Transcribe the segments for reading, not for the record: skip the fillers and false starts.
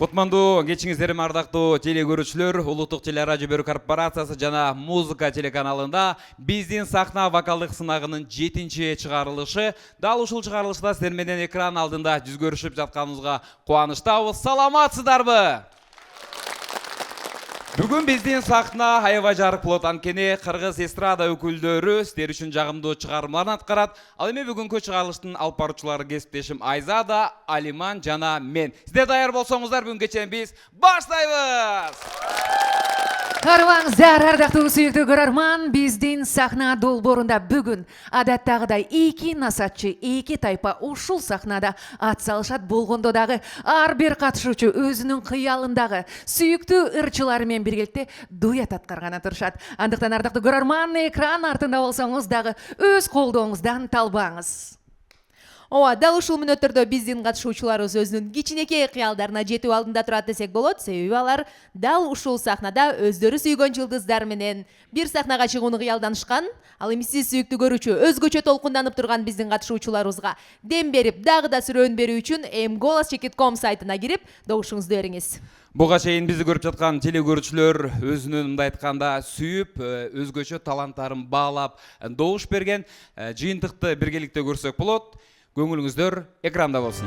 Кутмандуу кечиңиздер ардактуу теле көрүүчүлөр, Улуттук телерадио берүү корпорациясы жана музыка телеканалында биздин сахна вокалдык сынагынын 7-чи чыгарылышы. Дал ушул чыгарылышта сиздер менен экран алдында жүз көрүшүп жатканыбызга кубанычтабыз. Саламатсыздарбы? Бүгүн биздин сахна аябай жарык болот, анткени кыргыз эстрада өкүлдөрү сиздер үчүн жагымдуу чыгармаларын аткарат. Ал эми бүгүнкү чыгарылыштын алып баруучулары кесиптешим Айзада, Алиман жана мен. Сиздер даяр болсоңуздар, бүгүн кечен биз баштайбыз. Карыбаңыздар, ардактуу сүйүктүү көрөрман, биздин сахна долбоорунда бүгүн адаттагыдай 2 насатчы, 2 тайпа ушул сахнада ат салышат болгондо дагы ар бир катышуучу өзүнүн кыялындагы сүйүктүү ырчылары менен биргеликте дуэт аткарганы турушат. Андыктан ардактуу көрөрман, экран артында болсоңуз дагы өз колдооңуздан талбаңыз. Ооба, дал ушул мүнөттөрдө биздин катышуучуларыбыз өзүнүн кичинекей кыялдарына жетүү алдында турат десек болот. Себеби алар дал ушул сахнада өздөрү сүйгөн жылдыздар менен бир сахнага чыгууну кыялданышкан. Ал эми сиз сүйүктүү көрүүчү өзгөчө толкунданып турган биздин катышуучуларыбызга дем берип, дагы да сүрөөн берүү үчүн mgolas.com сайтына кирип, добушуңузду бериңиз. Буга чейин бизди көрүп жаткан теле көрүүчүлөр өзүнүн мындай айтканда сүйүп, өзгөчө таланттарын баалап, добуш берген жыйынтыкты биргеликте көрсөк болот. Көңүлүңүздөр экранда болсун.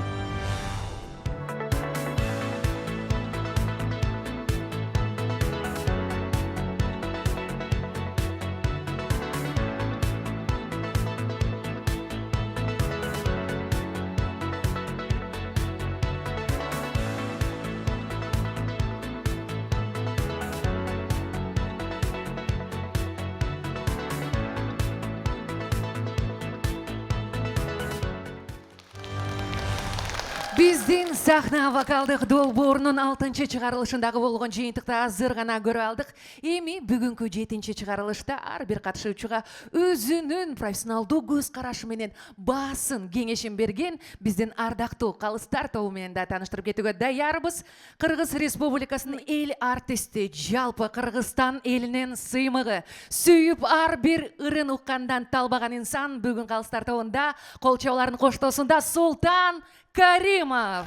Биздин сахна вокалдык долбоорунун 6-чы чыгарылышындагы болгон жыйынтыкты азыр гана көрө алдык. Эми бүгүнкү 7-чи чыгарылышта ар бир катышуучуга өзүнүн профессионалдуу көз карашы менен баасын, кеңешин берген биздин ардактуу калыстар тобу менен да тааныштырып кетүүгө даярбыз. Кыргыз Республикасынын эл артисти, жалпы Кыргызстан элинин сыймыгы, сүйүп ар бир ырын уккандан талбаган инсан бүгүн калыстар тобунда кол чабуулардын коштоосунда Султан Каримов.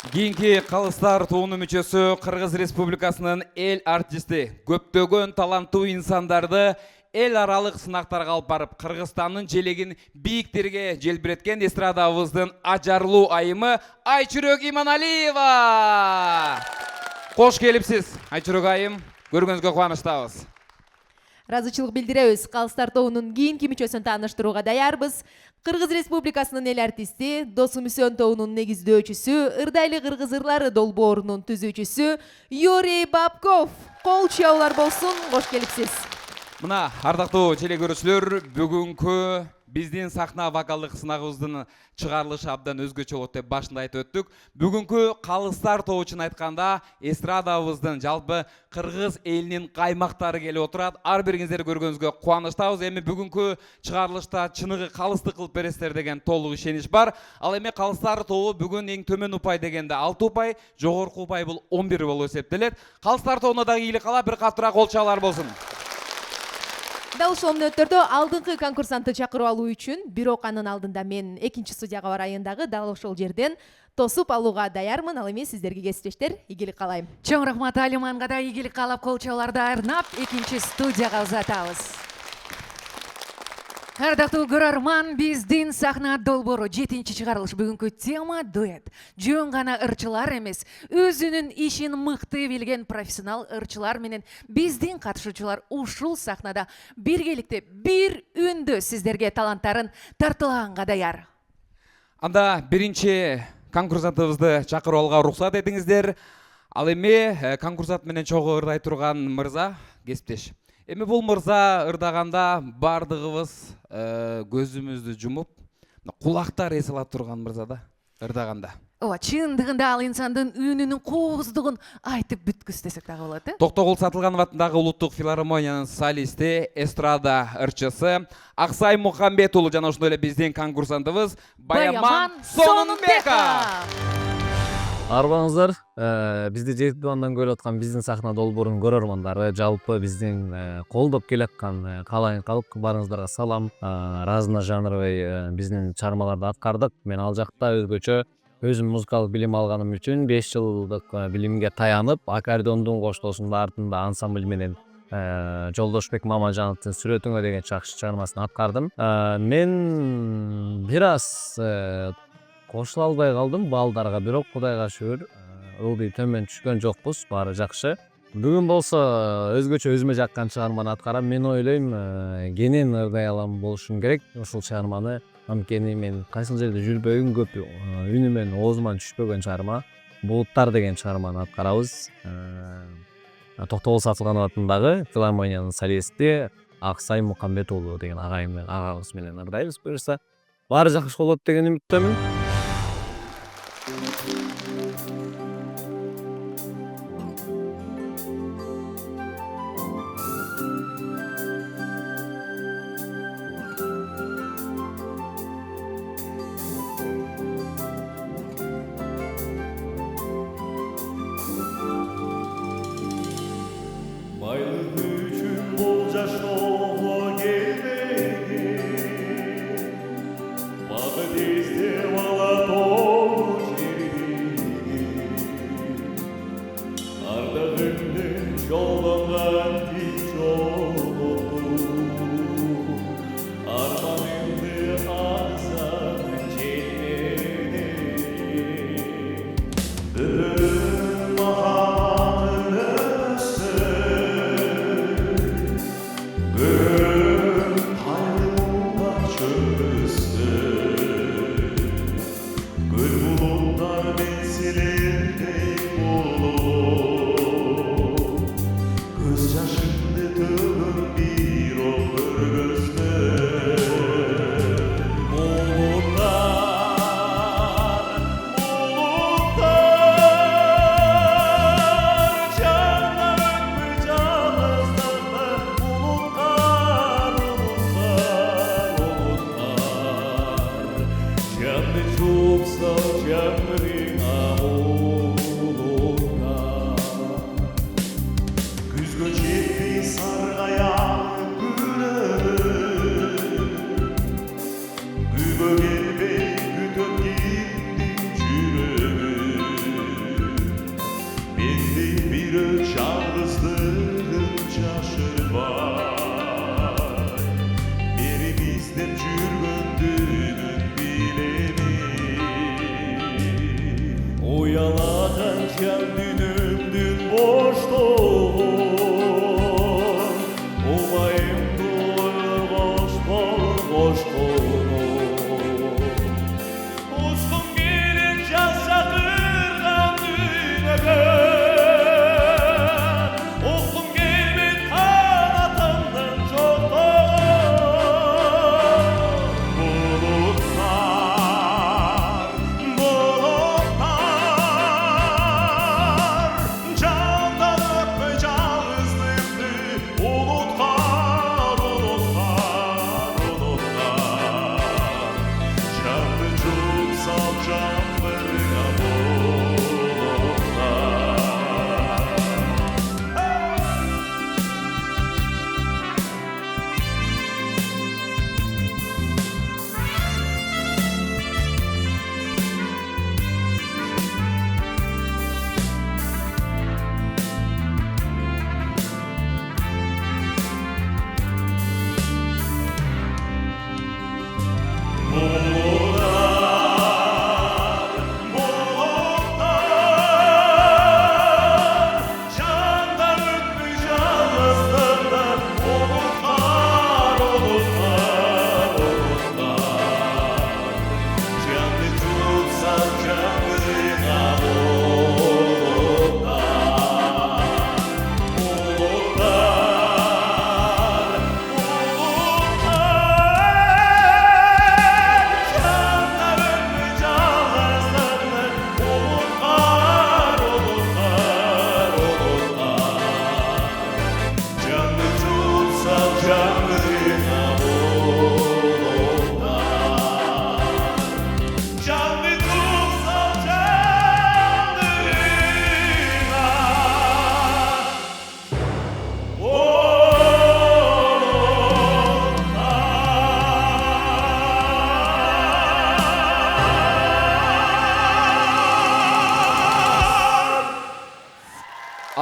Кийинки калыстар тобунун мүчөсү Кыргыз Республикасынын эл артисти, көптөгөн таланттуу инсандарды эл аралык сынактарга алып барып, Кыргызстандын желегин бийиктерге желбиреткен эстрадабыздын ажарлуу айымы Айчүрөк Иманалиева. Кош келипсиз, Айчүрөк айым. Көргөнүзгө кубанычтабыз. Ыраазычылык билдиребиз. Калыстар тобунун кийинки мүчөсүн тааныштырууга даярбыз. Кыргыз Республикасынын эл артисти, Досум Үсөн тобунун негиздөөчүсү, Ырдайлы кыргыз ырлары долбоорунун түзүүчүсү Юрий Бабков. Кол чабуулар болсун, кош келипсиз. Мына, ардактуу теле көрүүчүлөр, бүгүнкү биздин сахна вокалдык сынагыбыздын чыгарылышы абдан өзгөчө болот деп башында айтып өттүк. Бүгүнкү калыстар тобу үчүн айтканда эстрадабыздын жалпы кыргыз элинин каймактары келип отурат. Ар бириңиздер көргөнүзгө кубанычтабыз. Эми бүгүнкү чыгарылышта чыныгы калысты кылып бересиздер деген толук ишенич бар. Ал эми калыстар тобу бүгүн эң төмөн упай дегенде 6 упай, жогорку упай бул 11 болуп эсептелет. Калыстар тобуна дагы ийгилик каалап, бир катуура кол чабуулар болсун. Дал ушул мүнөттөрдө алдыңкы конкурсантты чакырып алуу үчүн бирок анын алдында мен экинчи студияга барайын дагы дал ошол жерден тосуп алууга даярмын. Ал эми сиздерге кесиптештер ийгилик каалайм. Чоң рахмат Алиманга да ийгилик каалап кол чабууларды арнап экинчи студияга узатабыз. Ардактуу көрөрман, биздин сахна долбоору 7-чи чыгарылыш. Бүгүнкү тема дуэт. Жөн гана ырчылар эмес, өзүнүн ишин мыкты билген профессионал ырчылар менен биздин катышуучулар ушул сахнада биргеликте бир үндө сиздерге таланттарын тартылаганга даяр. Анда биринчи конкурсантыбызды чакырып алууга уруксат этиңиздер. Ал эми конкурсант менен чогуу ырдай турган мырза, кесиптеш. Эми бул мырза ырдаганда бардыгыбыз көзүмүздү жумуп, кулактар эс ала турган мырза да ырдаганда. Ооба, чындыгында ал инсандын үнүнүн кооздугун айтып бүткүс десек дагы болот, Токтогул Сатылганов атындагы Улуттук филармониянын солисти, эстрада ырчысы Аксай Мухамбетулу жана ошондой эле биздин конкурсантыбыз Баяман Сонунбеков. Арбаңыздар, бизди жети бандан көрүп аткан биздин сахна долбоорунун көрөрмандары, жалпы биздин колдоп келаткан калайын калк барыңыздарга салам. Разно жанровый биздин чыгармаларды аткардык. Мен ал жакта өзгөчө өзүм музыкалык билим алганым үчүн 5 жылдык билимге таянып, аккордеондун коштоосунда артында ансамбль менен Жолдошбек Мамажановдун Сүрөтүңө деген жакшы чыгармасын аткардым. Мен бир аз кошула албай калдым балдарга, бирок Кудайга шүгүр ылдый төмөн түшкөн жокпуз, баары жакшы. Бүгүн болсо өзгөчө өзүмө жаккан чыгарманы аткарам. Мен ойлойм, кенен ырдай алам болушум керек ушул чыгарманы. Анткени мен кайсыл жерде жүрбөгүм көп үнү менен оозуман түшпөгөн чыгарма. Булуттар деген чыгарманы аткарабыз. Токтогул Сатылганов атындагы филармониянын солисти Аксай Мукамбет уулу деген агабыз менен ырдайбыз. Буюрса баары жакшы болот деген үмүттөмүн. Байлык үчүн бул жашоого келбеген, багыт издеп алат ол жерден. Ардагымдын жолдонгон тик жолдопту, арманымды аңсап жетмеден. Күзгө жетпей саргаян күнөм, күбө келбей күтөт кимдин жүрөгүн. Мендей бир жалгыздыгын жашырбай, берип издеп жүргөндүгүн билемин. Уялаган жан дүнүмдүн боштогун, убайымды ойлор кош коно. Ускум келип жаз жакырган дүйнөгө, уккум келбейт канатымдын жоктогун. Булуттар, булуттар, жандан өтпөй жалгыздыкты унуткар, унуткар, унуткар. Жанды жуып сал жамбырга булуттар. Булуттар,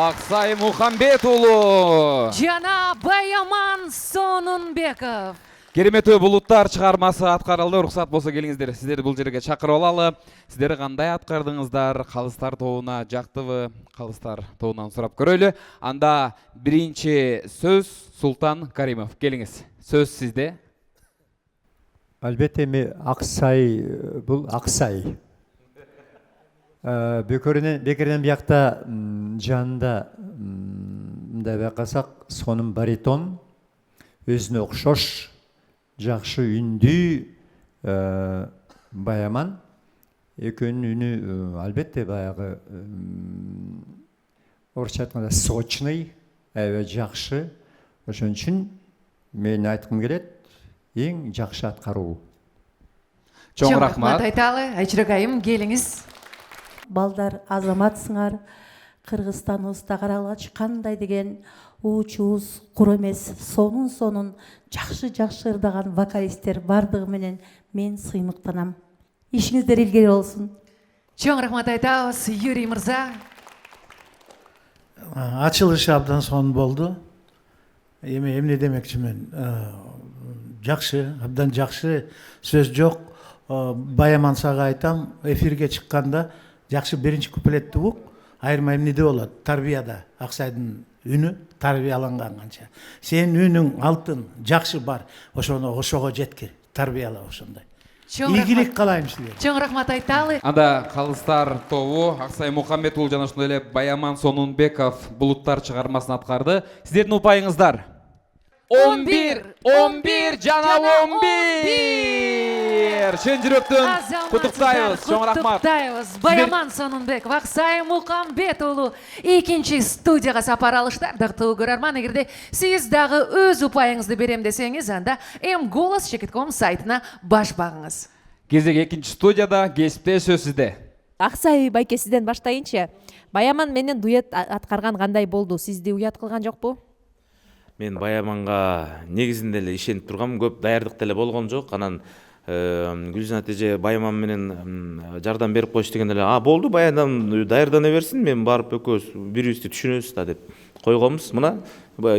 Аксай Мухамбет уулу. жана Баяман Сонунбеков. Кереметтүү булуттар чыгармасы аткарылды. Уруксат болсо келиңиздер. Сиздерди бул жерге чакырып алалы. Сиздер кандай аткардыңыздар? Калыстар тобуна жактыбы? Калыстар тобунан сурап көрөлү. Анда биринчи сөз Султан Каримов. Келиңиз. Сөз сизде. Албетте Аксай, бұл Аксай. Бекерден бияқта жанында да байқасақ, сонун баритон, өзіне оқшош, жақшы үнді Баяман. Екеуінің үні албетте баяғы орысша айтқанда сочный, жақшы. Ошон үчүн мен айтқым келет, ең жақшы атқару. Чоң рахмат. Айталы, Айчыракайым, келиңиз. Балдар азаматсыңар, Кыргызстаныбызда каралгач кандай деген уучубуз кур эмес, сонун жакшы ырдаган вокалисттер бардыгы менен мен сыймыктанам. Ишиңиздер илгери болсун. Чоң рахмат айтабыз, Юрий мырза. Ачылышы абдан сонун болду. Эмне демекчимин? Жакшы, абдан жакшы, сөз жок. Баяман сага айтам, эфирге чыкканда жакшы биринчи куплетти ук, айырма эмнеде болот? Тарбияда Аксайдын үнү тарбияланган канча. Сенин үнүң алтын, жакшы бар, ошону ошого жеткир, тарбияла ошондой. Ийгилик каалайм силерге. Чоң рахмат айталы. Анда калыстар тобу Аксай Мухамбет уулу жана ошондой эле Баяман Сонунбеков булуттар чыгармасын аткарды. Сиздердин упайыңыздар 11 жана 11. Чын жүрөктөн куттуктайбыз. Чоң рахмат. Куттуктайбыз. Баяман Сонунбеков, Аксай Мухамбет уулу экинчи студияга сапар алыштар. Дактуу көрөрман, эгерде сиз дагы өз упайыңызды берем десеңиз, анда mgolos.com сайтына баш багыңыз. Кезек экинчи студияда кесипте сөз сизде. Аксай байке сизден баштайынчы. Баяман менен дуэт аткарган кандай болду? Сизди уят кылган жокпу? Мен Баяманга негизинде эле ишенип тургам, көп даярдык деле болгон жок. Анан Гүлжан эже Баяман менен жардам берип коюш дегенде эле, болду, баягыдан даярдана берсин, мен барып экөөбүз бири-бирибизди түшүнөбүз да деп койгонбуз. Мына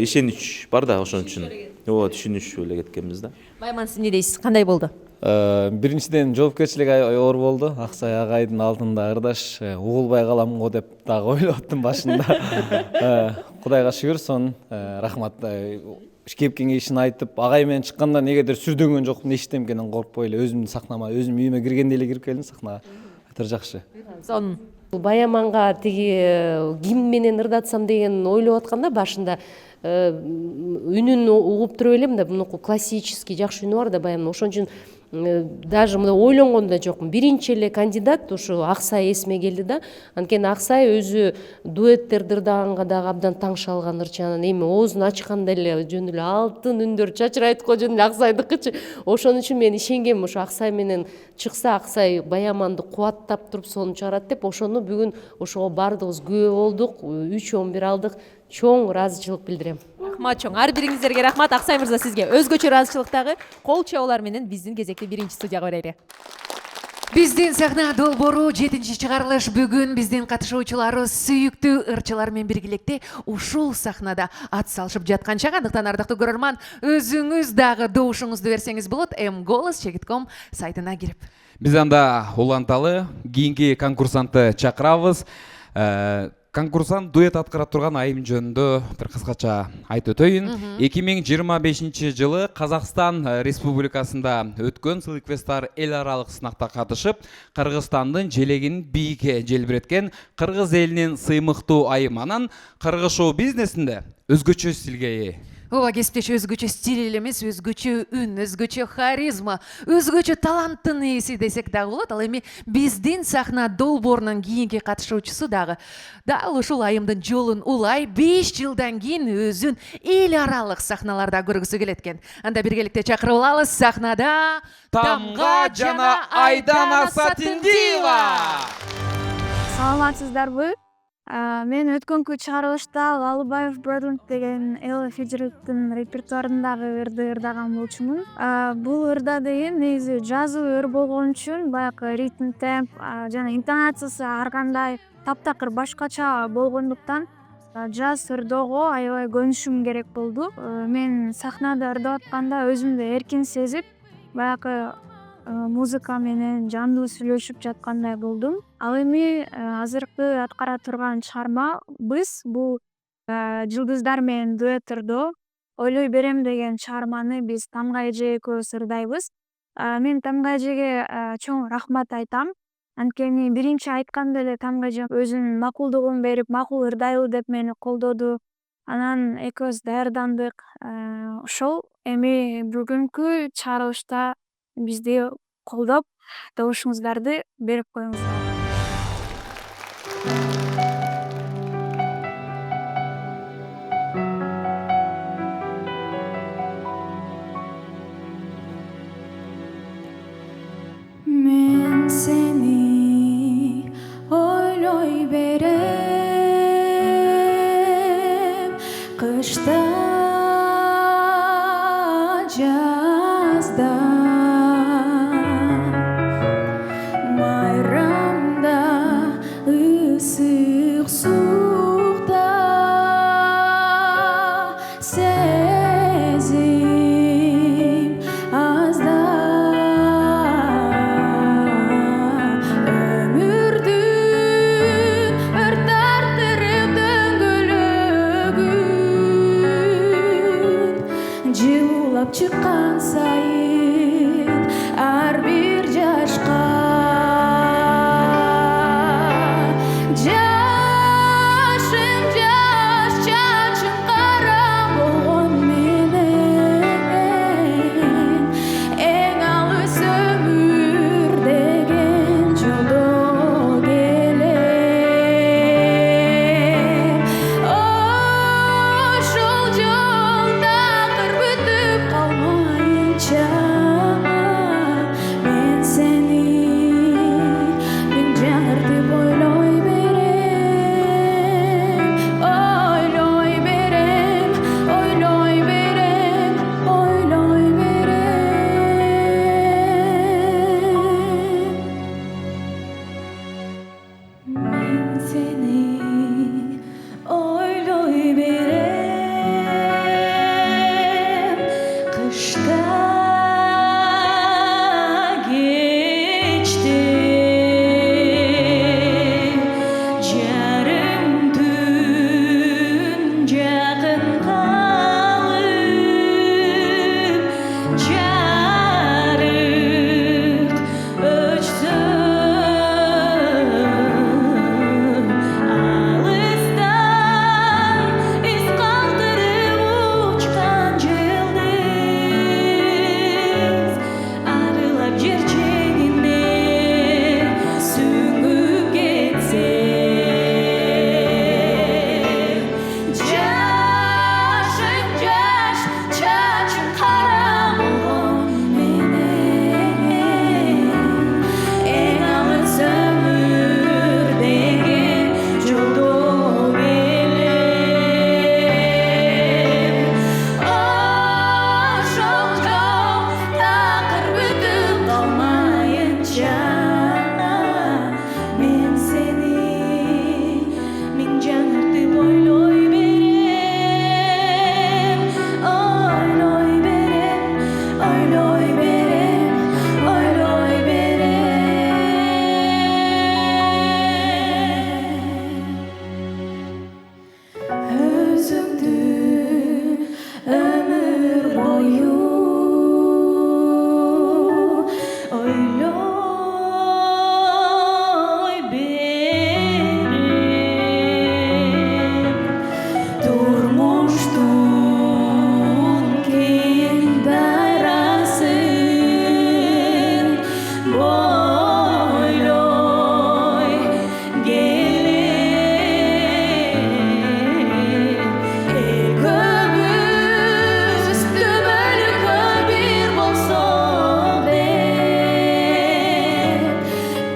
ишенич бар да, ошон үчүн. Ооба, түшүнүш эле кеткенбиз да. Баяман, сиз эмне дейсиз? Кандай болду? Биринчиден жоопкерчилик оор болду. Аксай агайдын алдында ырдаш угулбай калам го деп дагы ойлоп аттым башында. Кудайга шүгүр, сонун рахмат. Кеп кеңешин айтып, агай менен чыкканда негедир сүрдөнгөн жокмун, эчтемкенен коркпой эле өзүмдүн сахнама, өзүм үйүмө киргендей эле кирип келдим сахнага. Айтыр жакшы. Сонун. Баяманга тиги ким менен ырдатсам деген ойлоп атканда башында үнүн угуп туруп элем да, муну классический жакшы үнү бар да Баяман. Ошон үчүн даже мына ойлонгон да жокмун. Биринчи эле кандидат ушу Аксай эсиме келди да. Анткени Аксай өзү дуэттерди ырдаганга дагы абдан таң шалган ырчанан, эми оозун ачканда эле жөн эле алтын үндөр чачырайткы жөн эле Аксайдыкычы. Ошон үчүн мен ишенгем, ошо Аксай менен чыкса Аксай Баяманды кубаттап туруп сонун чыгарат деп, ошону бүгүн ошого бардыгыбыз күбө болдук, 3-11 алдык. Чоң ыраазычылык билдирем. Рахмат чоң. Ар бириңиздерге рахмат. Аксай мырза, сизге өзгөчө ыраазычылыктагы кол чабуулар менен биздин кезекти биринчи студияга берели. Биздин сахна долбоору 7-чи чыгарылыш бүгүн биздин катышуучуларыбыз сүйүктүү ырчылар менен биргеликте ушул сахнада ат салышып жаткан чак. Андыктан ардактуу көрөрман, өзүңүз дагы добушуңузду берсеңиз болот mgolos.com сайтына кирип. Биз анда уланталы кийинки конкурсантты чакырабыз. Конкурсант дуэт аткарып турган айым жөнүндө бир кыскача айтып өтөйүн. 2025 жылы Казакстан Республикасында өткөн Сылыквестар эл аралык сынакта катышып, Кыргызстандын желегин бийикке желбиреткен кыргыз элинин сыймыктуу айыманан кыргыз шоу бизнесинде өзгөчө стилге ээ. Ооба, кесиптеш өзгөчө стиль эле эмес, өзгөчө үн, өзгөчө харизма, өзгөчө таланттын ээси десек дагы болот. Ал эми биздин сахна долбоорунун кийинки катышуучусу дагы дал ушул айымдын жолун улай 5 жылдан кийин өзүн эл аралык сахналарда көргүсү келет экен. Анда биргеликте чакырып алабыз. Сахнада Тамга жана Айдана Сатиндиева. Саламатсыздарбы? Мен өткөнкү чыгарылышта Лалыбаев Brothers деген Элла Фиджеральдтын репертуарындагы ырды ырдаган болчумун. Бул ырда деген негизи жазуу ыр болгон үчүн баягы ритм, темп жана интонациясы ар кандай таптакыр башкача болгондуктан жаз ырдоого аябай көнүшүм керек болду. Мен сахнада ырдап атканда өзүмдү эркин сезип, баягы музыка менен жандуу сүйлөшүп жаткандай болдум. Ал эми азыркы аткара турган чыгармабыз бул жылдыздар менен дуэт ырдоо. Ойлой берем деген чыгарманы биз Тамга эже экөөбүз ырдайбыз. Мен Тамга эжеге чоң рахмат айтам. Анткени биринчи айтканда эле Тамга эжем өзүнүн макулдугун берип, макул ырдайлы деп мени колдоду. Анан экөөбүз даярдандык. Ошол эми бүгүнкү чыгарылышта бизди колдоп, добушуңуздарды берип коюңуздар. Мен сени ойлой берем, кышта жазда майрамда ысык суукта сезим азда өмүрдүн өр тартырып дөңгөлөгүн жылуулап чыккан сайын ар бир жашка жашым жаш чачым кара болгон менен эң алыс өмүр деген жолдо келем. Ошол жол такыр бүтүп калмайынча мен сени миң жаңыртып ойлой берем, ойлой берем, ойлой берем, ойлой берем. Мен сени ойлой берем, кышта кечте жарым түн жакын калып жарык өчсө алыстан из калтырып учкан жылдыз арылап жер чегинде сүңгүп кетсе жашым жаш чачым кара болгон менен эң алыс өмүр деген жолдо келем. Ошол жол такыр бүтүп калмайынча мен сени миң жаңыртып ойлой берем, ойлой берем, ойлой берем, ойлой берем. Өзүңдү өмүр бою ойлой берем. Турмуштун кең дайрасын бойлой келем. Экөөбүз үстүбөлүккө бир болсок деп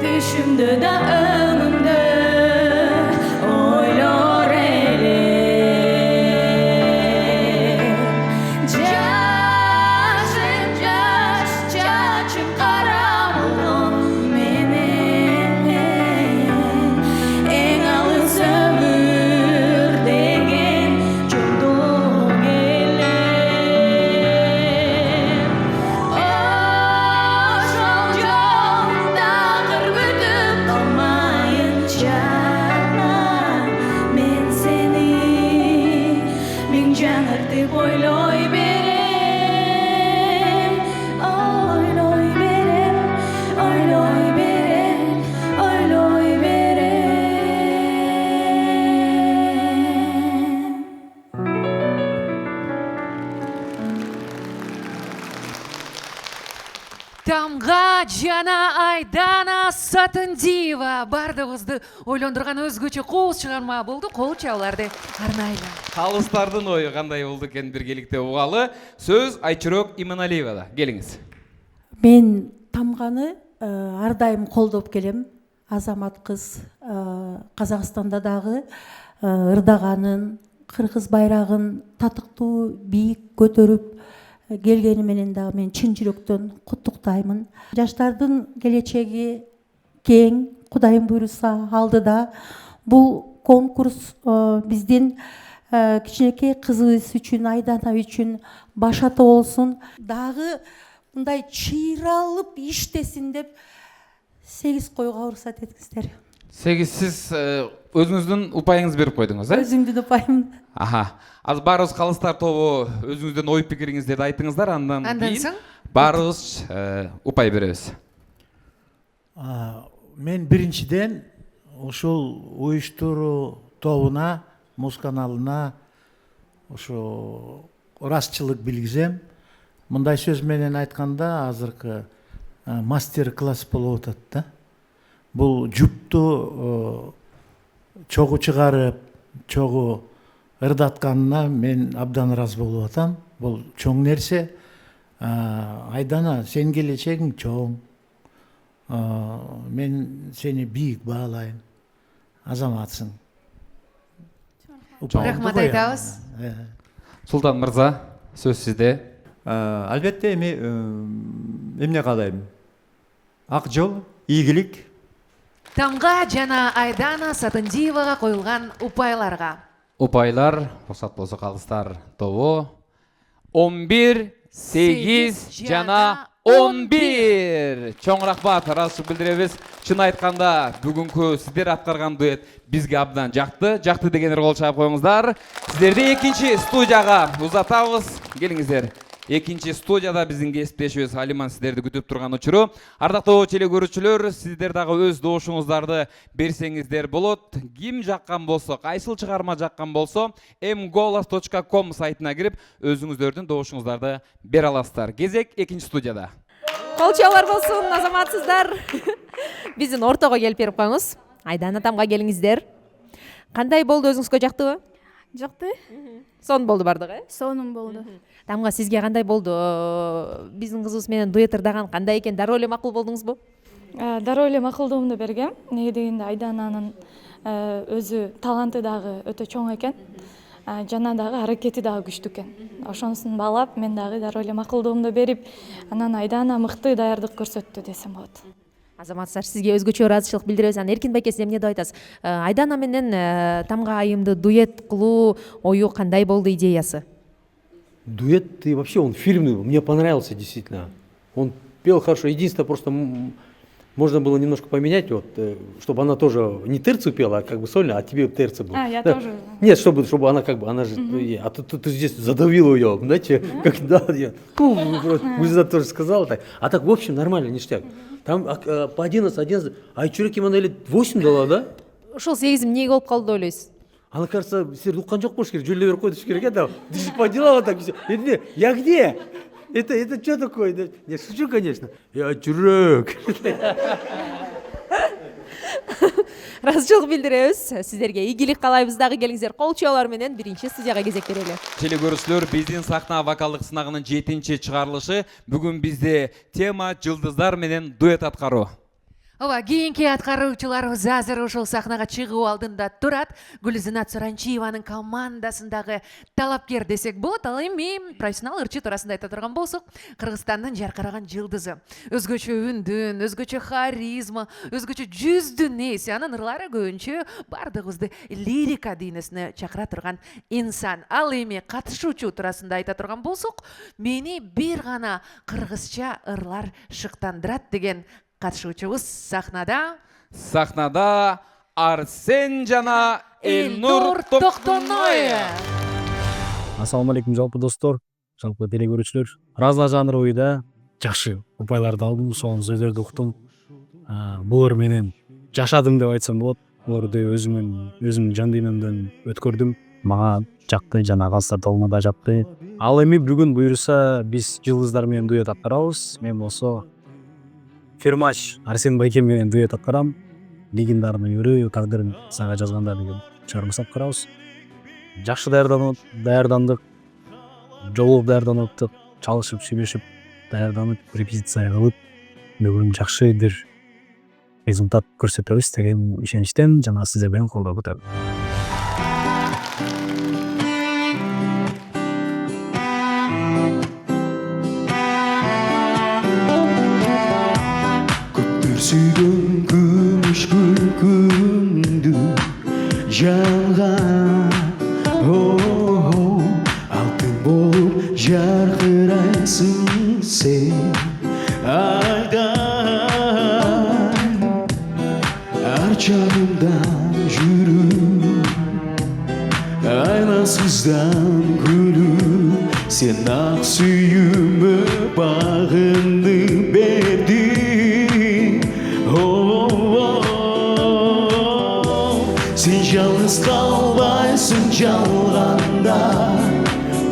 түшүмдө да өңүмдө ойлор элем. Жашым жаш чачым кара болгон менен эң алыс өмүр Тамга жана Айдана Сатындиева бардыгыбызды ойлондурган өзгөчө кол чыгарма болду. Кол чабууларды арнайлы. Калыстардын ою кандай болду экен биргеликте угалы. Сөз Айчурок Иманалиевада. Келиңиз. Мен Тамганы ар дайым колдоп келем. Азамат кыз Казакстанда дагы ырдаганын, кыргыз байрагын татыктуу бийик көтөрүп келгени менен дагы мен чын жүрөктөн куттуктаймын. Жаштардын келечеги кең, Кудайым буйруса алдыда. Бул конкурс биздин кичинекей кызыбыз үчүн, Айдана үчүн башата болсун. Дагы мындай чыйралып иштесин деп 8 койго уруксат этиңиздер. 8 сиз өзүңүздүн упайыңызды берип койдуңуз, э? Өзүмдүн упайым. Аха. Аз барыбыз калыстар тобу өзүңүздүн ой пикириңиздерди айтыңыздар, андан соң барыбыз упай беребиз. Мен биринчиден ушул уюштуруу тобуна, музыканалына ошо ырасчылык билгизем. Мындай сөз менен айтканда азыркы мастер-класс болуп атат да. Бул жупту чогуу чыгарып, чогуу ырдатканына мен абдан ыраазы болуп атам. Бул чоң нерсе. Айдана, сенин келечегиң чоң. Мен сени бийик баалайм. Азаматсың. Рахмат айтабыз. Султан мырза, сөз сизде. Албетте эмне каалайм? Ак жол, ийгилик. Тамга жана Айдана Сатындиевага коюлган упайларга. Упайлар, рұқсат болса калыстар тобу 11, 8 жана 11. Чоң рахмат, ыраазычылык билдиребиз. Чын айтканда бүгүнкү сиздер аткарган дуэт бизге абдан жакты. Жакты дегендер кол чаап коюңуздар. Сиздерди экинчи студияга узатабыз. Келиңиздер. Экинчи студияда биздин кесиптешибиз Алиман сиздерди күтүп турган учуру. Ардактуу телекөрүүчүлөр, сиздер дагы өз добушуңуздарды берсеңиздер болот. Ким жаккан болсо, кайсыл чыгарма жаккан болсо, mgolas.com сайтына кирип, өзүңүздөрдүн добушуңуздарды бере аласыздар. Кезек экинчи студияда. Кол чабуулар болсун, азаматсыздар. Биздин ортого келип берип коюңуз. Айдана Тамга келиңиздер. Кандай болду, өзүңүзгө жактыбы? Жакты? Сонун болду бардыгы, э? Сонун болду. Тамга, сизге кандай болду? Биздин кызыбыз менен дуэт ырдаган кандай экен? Дароо эле макул болдуңузбу? Дароо эле макулдугумду бергем. Неге дегенде Айдананын өзү таланты дагы өтө чоң экен. Жана дагы аракети дагы күчтүү экен. Ошонусун баалап, мен дагы дароо эле макулдугумду берип, анан Айдана мыкты даярдык көрсөттү десем болот. Азаматсыздар, сизге өзгөчө ыраазычылык билдиребиз. Эркин байке, сиз эмне деп айтасыз? Айдана менен Тамга айымды дуэт кылуу ою кандай болду, идеясы? Дуэт и вообще он фильмный, мне понравился действительно. Он пел хорошо. Единственное, просто можно было немножко поменять, вот, чтобы она тоже не терцию пела, а как бы сольно, а тебе терция была. Я да. тоже. Нет, чтобы она как бы, она же, а ты здесь задавила ее, знаете, как да, я, Гульза тоже сказала так. А так, в общем, нормально, ништяк. Там по 11, Айчурок Иманалиева 8 дала, да? Ушул 8 эмне болуп калды деп ойлойсуз? Она, кажется, сіздер ұққан жоқ болуш керек, жөлле беріп қойды керек еді. Ты по делам так все. Я где? Это что такое? Я шучу, конечно. Я жүрек. Ыраазычылык билдиребиз. Сиздерге ийгилик каалайбыз. Дагы келиңиздер, кол чабуулар менен биринчи студияга кезек берели. Телекөрүүчүлөр, биздин сахна вокалдык сынагынын 7-чи чыгарылышы. Бүгүн бизде тема жылдыздар менен дуэт аткаруу. Ооба, кийинки аткаруучуларыбыз азыр ушул сахнага чыгуу алдында турат. Гүлзинат Суранчиеванын командасындагы талапкер десек болот. Ал эми профессионал ырчы туурасында айта турган болсок, Кыргызстандын жаркыраган жылдызы. Өзгөчө үндүн, өзгөчө харизма, өзгөчө жүздүн ээси. Анын ырлары көбүнчө бардыгыбызды лирика дүйнөсүнө чакыра турган инсан. Ал эми катышуучу туурасында айта турган болсок, мени бир гана кыргызча ырлар шыктандырат деген катышуучубуз сахнада Арсен жана Элнур Токтоноев. Ассаламу алейкум жалпы достор, жалпы телекөрүүчүлөр. Разла жанры ойда жакшы упайларды алдым, сонун сөздөрдү уктум. Булар менен жашадым деп айтсам болот. Буларды өзүмдүн жан дүйнөмдөн өткөрдүм. Мага жакты, жана калыстар тобуна да жакты. Ал эми бүгүн буйруса биз жылдыздар менен дуэт аткарабыз. Мен болсо Фермаш Арсен Байкем менен дуэт аткарам. Легендарный өрөө тагдырын сага жазганда деген чыгармасы аткарабыз. Жакшы даярдандык, жолуп даярданып, чалышып, шебешип, даярданып, репетиция кылып, бүгүн жакшы бир результат көрсөтөбүз деген ишеничтен жана сиздерден колдоо күтөм. Suygun gümüş gülgündü Jangan altın bolup jarkıraysın sen Aydan arçağımdan yürü Aynasızdan gülü Sen ak suyumu bağındı berdin Sen yalnız kalbaysın çalganda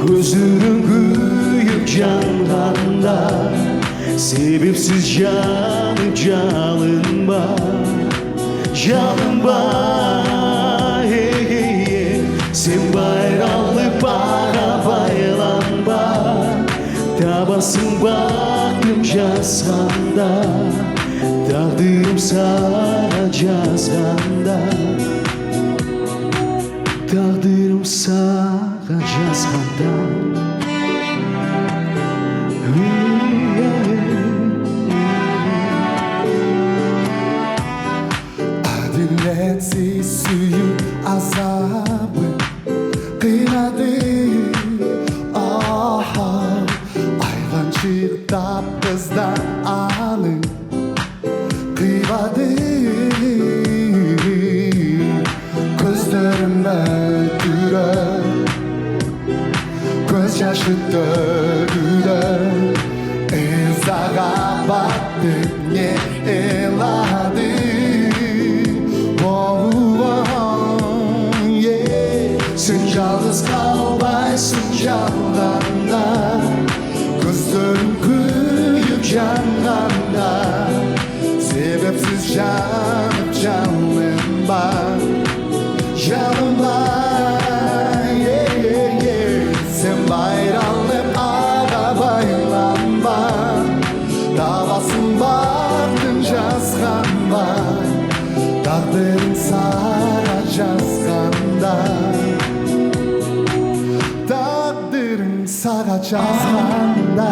Gözlerin kuyup yanganda Sebepsiz yanıp jalınma Jalınma Sen bayralı bağa baylanma Tabasın baktım yazganda Takdırım sana yazganda Takdırım sana yazganda Adiletsiz suyu azabı Kıynadı Ayvancık tapkızdan alın Kıymadı Gözlerimde dürer Göz yaşı döküler Ezağa battı ne eladı Sen yalnız kalbaysın yalanda Gözlerim kıyıp yanganda Sebepsiz yanıp canımda Yanımda Sen bayralı ağa baylanma Davasın baktın yazganda Takdırın sana yazganda Takdırın sana yazganda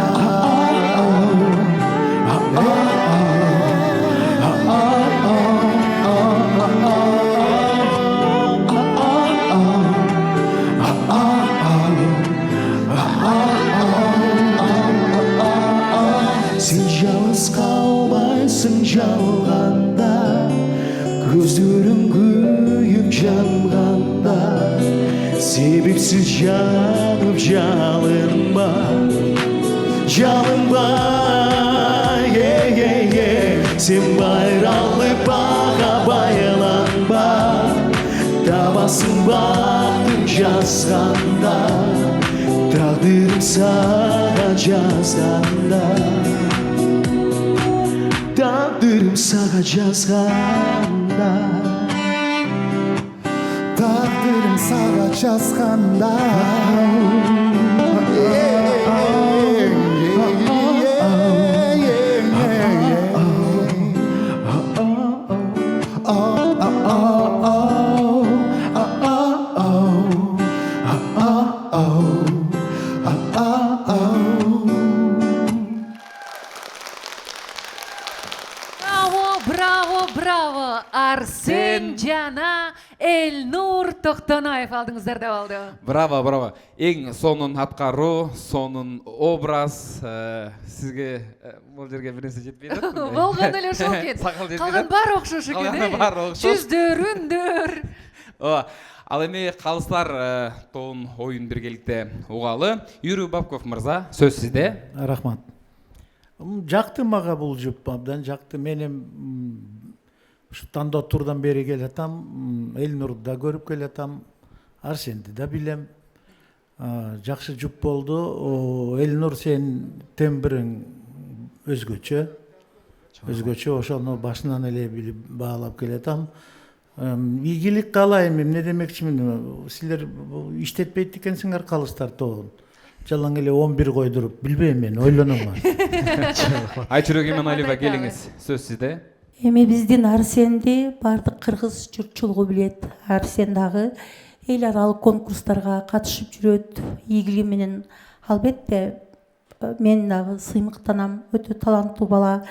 Sen yalnız kalmaysın yalganda Gözlerin kuyup yanganda Sebepsiz yanıp jalınma Jalınma Sen bayralı bağa baylanma Tabasın baktım yazganda Takdırım sana yazganda Takdırım sana yazganda Takdırım sana yazganda Браво! Арсен жана Элнур Токтоноев алдыңыздар деп алды. Браво. Эң сонун аткаруу, сонун образ. Сизге бул жерге бир нерсе жетпей атат. Болгон эле ошол экен. Калган баары окшош экен. Калган баары окшош. Жүздөрүндөр. Ал эми калыстар тоонун оюн биргеликте угалы. Юрий Бабков мырза, сөз сизде. Рахмат. Жакты мага бул жұп, абдан жакты. Менин ушу тандоо турдан бери келатам, Элнурду да көрүп келатам, Арсенди да билем. Жакшы жұп болду. Элнур, сен тембириң өзгөчө. өзгөчө ошону башынан эле билип баалап келатам. Ийгилик каалайм, эмне демекчимин, силер иштетпейт экенсиңер калыстар тобун. Жалаң эле 11 койдуруп, билбейм мен, ойлономун. Айчүрек Иманалиева келиңиз, сөз сизде. Эми биздин Арсенди бардык кыргыз журтчулугу билет. Арсен дагы эл аралык конкурстарга катышып жүрөт. Ийгилиги менен албетте мен дагы сыймыктанам, өтө таланттуу бала.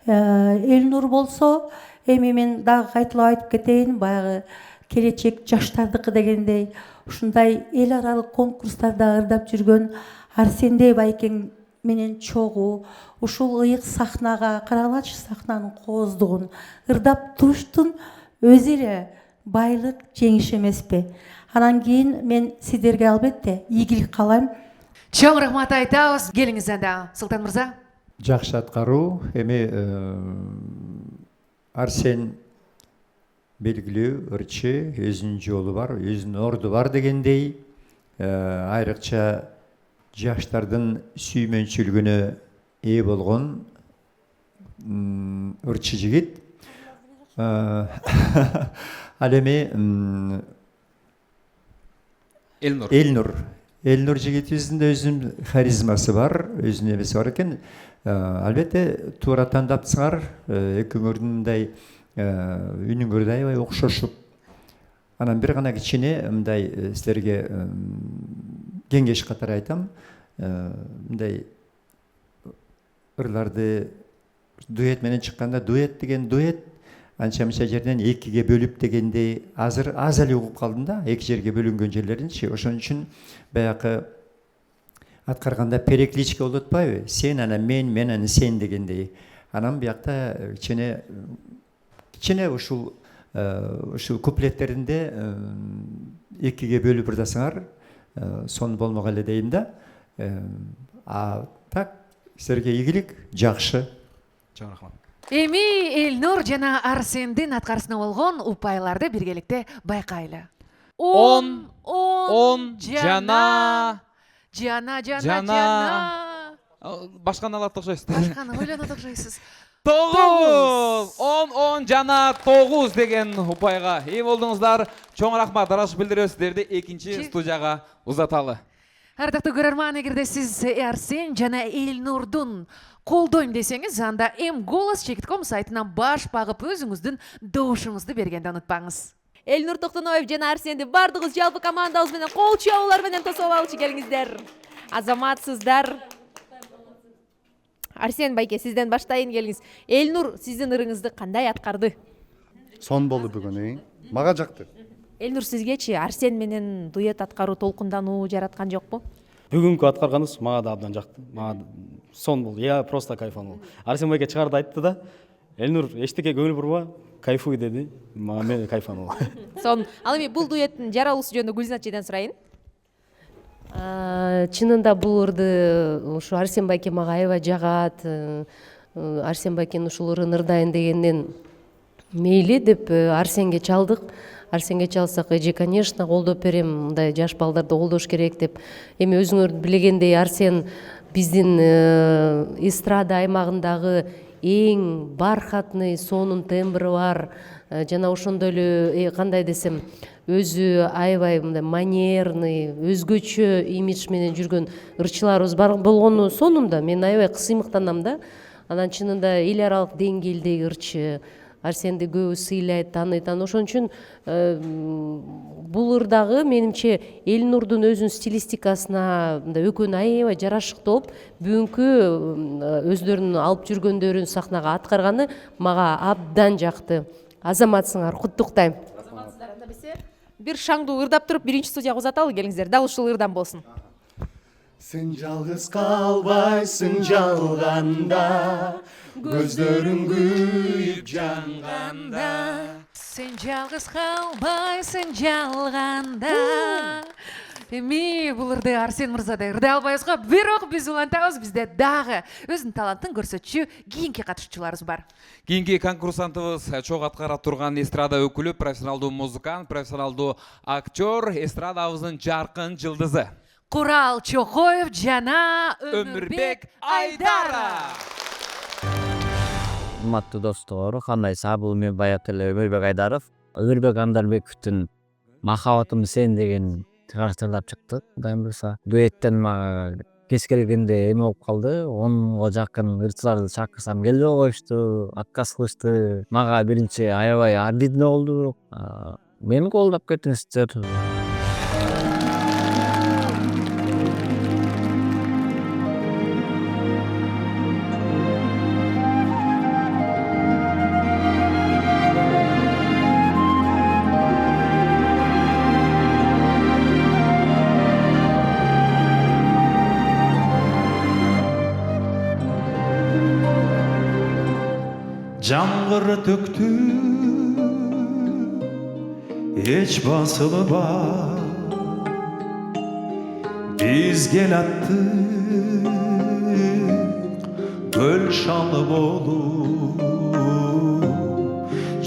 Элнур болсо, эми мен дагы кайталап айтып кетейин, баягы келечек жаштардыкы дегендей, ушундай эл аралык конкурстарда ырдап жүргөн Арсендей байкең менен чогуу, ушул ыйык сахнага, карагылачы сахнанын кооздугун ырдап туруштун өзү эле байлык, жеңиш эмеспи? Анан кийин мен сиздерге албетте ийгилик каалайм. Чоң рахмат айтабыз. Келиңиз анда, Султан мырза. Жакшы аткаруу. Эми Арсен белгилүү ырчы, өзүнүн жолу бар, өзүнүн орду бар дегендей, айрыкча жаштардын сүймөнчүлүгүнө ээ болгон ырчы жигит. Ал эми Элнур жигитибиздин да өзүнүн харизмасы бар, өзүнүн эмеси бар экен. Албетте туура тандапсыңар, экөөңөрдүн мындай үнүңөр да аябай окшошуп. Анан бир гана кичине мындай силерге кеңеш катары айтам. Мындай ырларды дуэт менен чыкканда, дуэт деген дуэт анча-мынча жерден экиге бөлүп дегендей азыр аз эле угуп калдым да, эки жерге бөлүнгөн жерлеринчи. Ошон үчүн баягы аткарганда перекличка болуп атпайбы? Сен анан мен анан сен дегендей. Анан биякта кичине ушул куплеттеринде экиге бөлүп ырдасаңар, сон болмок эле дейм да. Так, силерге ийгилик, жакшы. Чоң рахмат. Эми Элнур жана Арсендин аткарысына болгон упайларды биргеликте байкайлы. 10 жана Башканы алат окшойсуз. Башканы ойлонот окшойсуз. 10 жана 9 деген упайга ээ болдуңуздар. Чоң рахмат, аралашып билдиребиз. Сиздерди экинчи студияга узаталы. Ардактуу көрөрман, эгерде сиз Арсен жана Элнурдун колдойм десеңиз, анда mgolos.com сайтынан баш багып өзүңүздүн добушуңузду бергенди унутпаңыз. Элнур Токтоноев жана Арсенди бардыгыбыз жалпы командабыз менен кол чабуулар менен тосуп алчу келиңиздер. Азаматсыздар. Арсен байке, сизден баштайын, келиңиз. Элнур сиздин ырыңызды кандай аткарды? Сон болду бүгүн, мага жакты. Элнур, сизгечи Арсен менен дуэт аткаруу толкундануу жараткан жокпу? Бүгүнкү аткарганыбыз мага да абдан жакты. Мага сон болду. Я просто кайфануу. Арсен байке чыгарды айтты да. Элнур, эчтеке көңүл бурба, кайфуй деди. Мен кайфануу. Сон, ал эми бул дуэттин жаралуусу жөнүндө Гүлзат эжеден сурайын. Чынында бул ырды ушу Арсен байке мага аябай жагат. Арсен байкенин ушул ырын ырдайын дегенден мейли деп Арсенге чалдык. Арсенге чалсак, эже, конечно, колдоп берем, мындай жаш балдарды колдош керек деп. Эми өзүңөр билгендей, Арсен биздин эстрада аймагындагы эң бархатный, сонун тембри бар, жана ошондой эле кандай десем, өзү аябай мындай манерный, өзгөчө имидж менен жүргөн ырчыларыбыз бар болгону сонунда мен аябай кысымыктанам да. Анан чынында эл аралык деңгээлдеги ырчы, Арсенди көбү сыйлайт, тааныйт. Ошон үчүн бул ырдагы менимче Элнурдун өзүнүн стилистикасына экөөнү аябай жарашыктуу болуп, бүгүнкү өздөрүнүн алып жүргөндөрүн сахнага аткарганы мага абдан жакты. Азаматсыңар, куттуктайм. Бир шаңдуу ырдап туруп, биринчи студияга узаталы, келиңиздер. Дал ушул ырдан болсун. Сен жалгыз калбайсың жалганда, көздөрүң күйүп жанганда. Сен жалгыз калбайсың жалганда. Эми бул ырды Арсен мырзадай ырдай албайбызга, бирок биз улантабыз, бизде дагы өзүнүн талантын көрсөтчү кийинки катышуучуларыбыз бар. Кийинки конкурсантыбыз чогуу аткара турган эстрада өкүлү, профессионалдуу музыкант, профессионалдуу актер, эстрадабыздын жаркын жылдызы Курал Чокоев жана Өмүрбек Айдаров. урматтуу достор, кандайсыздар? Бул мен баягы эле Өмүрбек Айдаров. Өмүрбек Андарбековдун Махабатым сен деген чыгарыштырып чыктык. Кудайым буйрса, дуэттен мага кеч келгенде эме болуп калды. 10га жакын ырчыларды чакырсам келбей коюшту, отказ кылышты. Мага биринчи аябай обидно болду. Мени колдоп кетиңиздер. Жаңғыр төктү эч басылы бар биз келаттык көл шалы болуп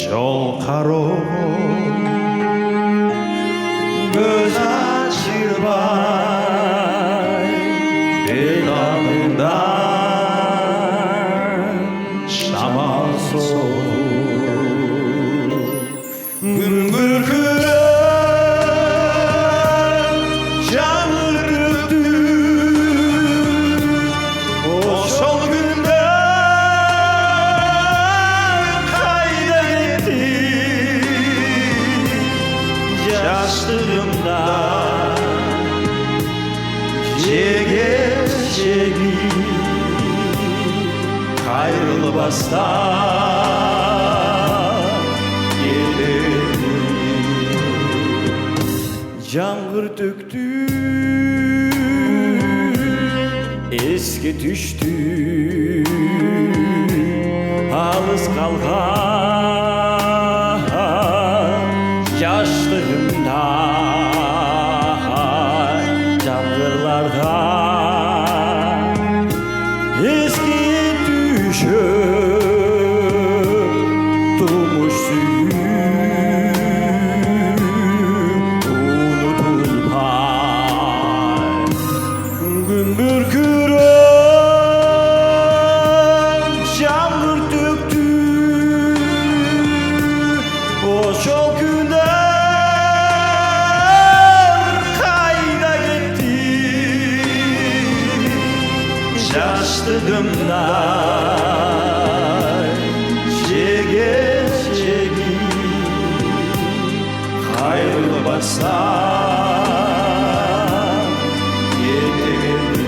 жол кароо көз ачырбай бел алдында шамал күн күркіреп жаңыр төктү ошол күндө кайда кетти жаштыгымда жеге жеги кайрылбастан жаңғыр төктү эске түштү алыс калган жаштыгымда жаңгырларда эске түшүп тумуш жаштыгымда жеге жеги кайрылбастан кете берди.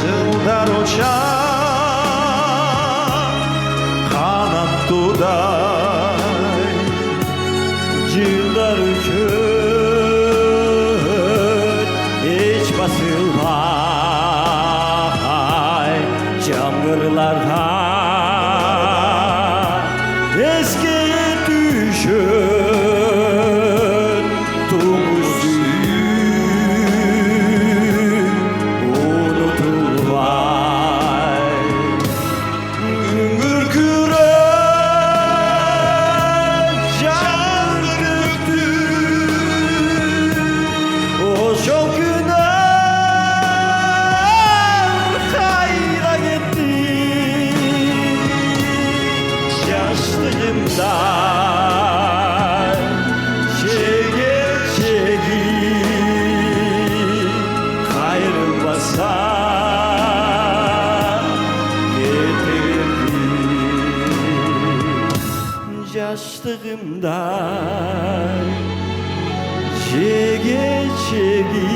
Жылдар учар канаттуудай жылдар өчөт эч басылбай жаңгырларда эске түшөт тумуш жеге жеги кайрылбастан кете берди. Жаштыгымда жеге жеги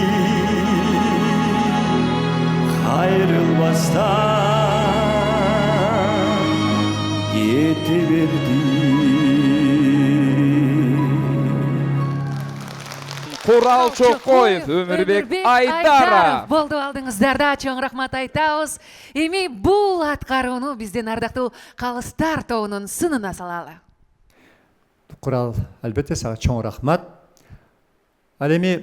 кайрылбастан кете берди. Курал Чокоев, Өмүрбек Айдаров. Болду алдыңыздар да, чоң рахмат айтабыз. Эми бул аткарууну биздин ардактуу Калыстар тобунун сынына салалы. Курал, албетте сага чоң рахмат. Ал эми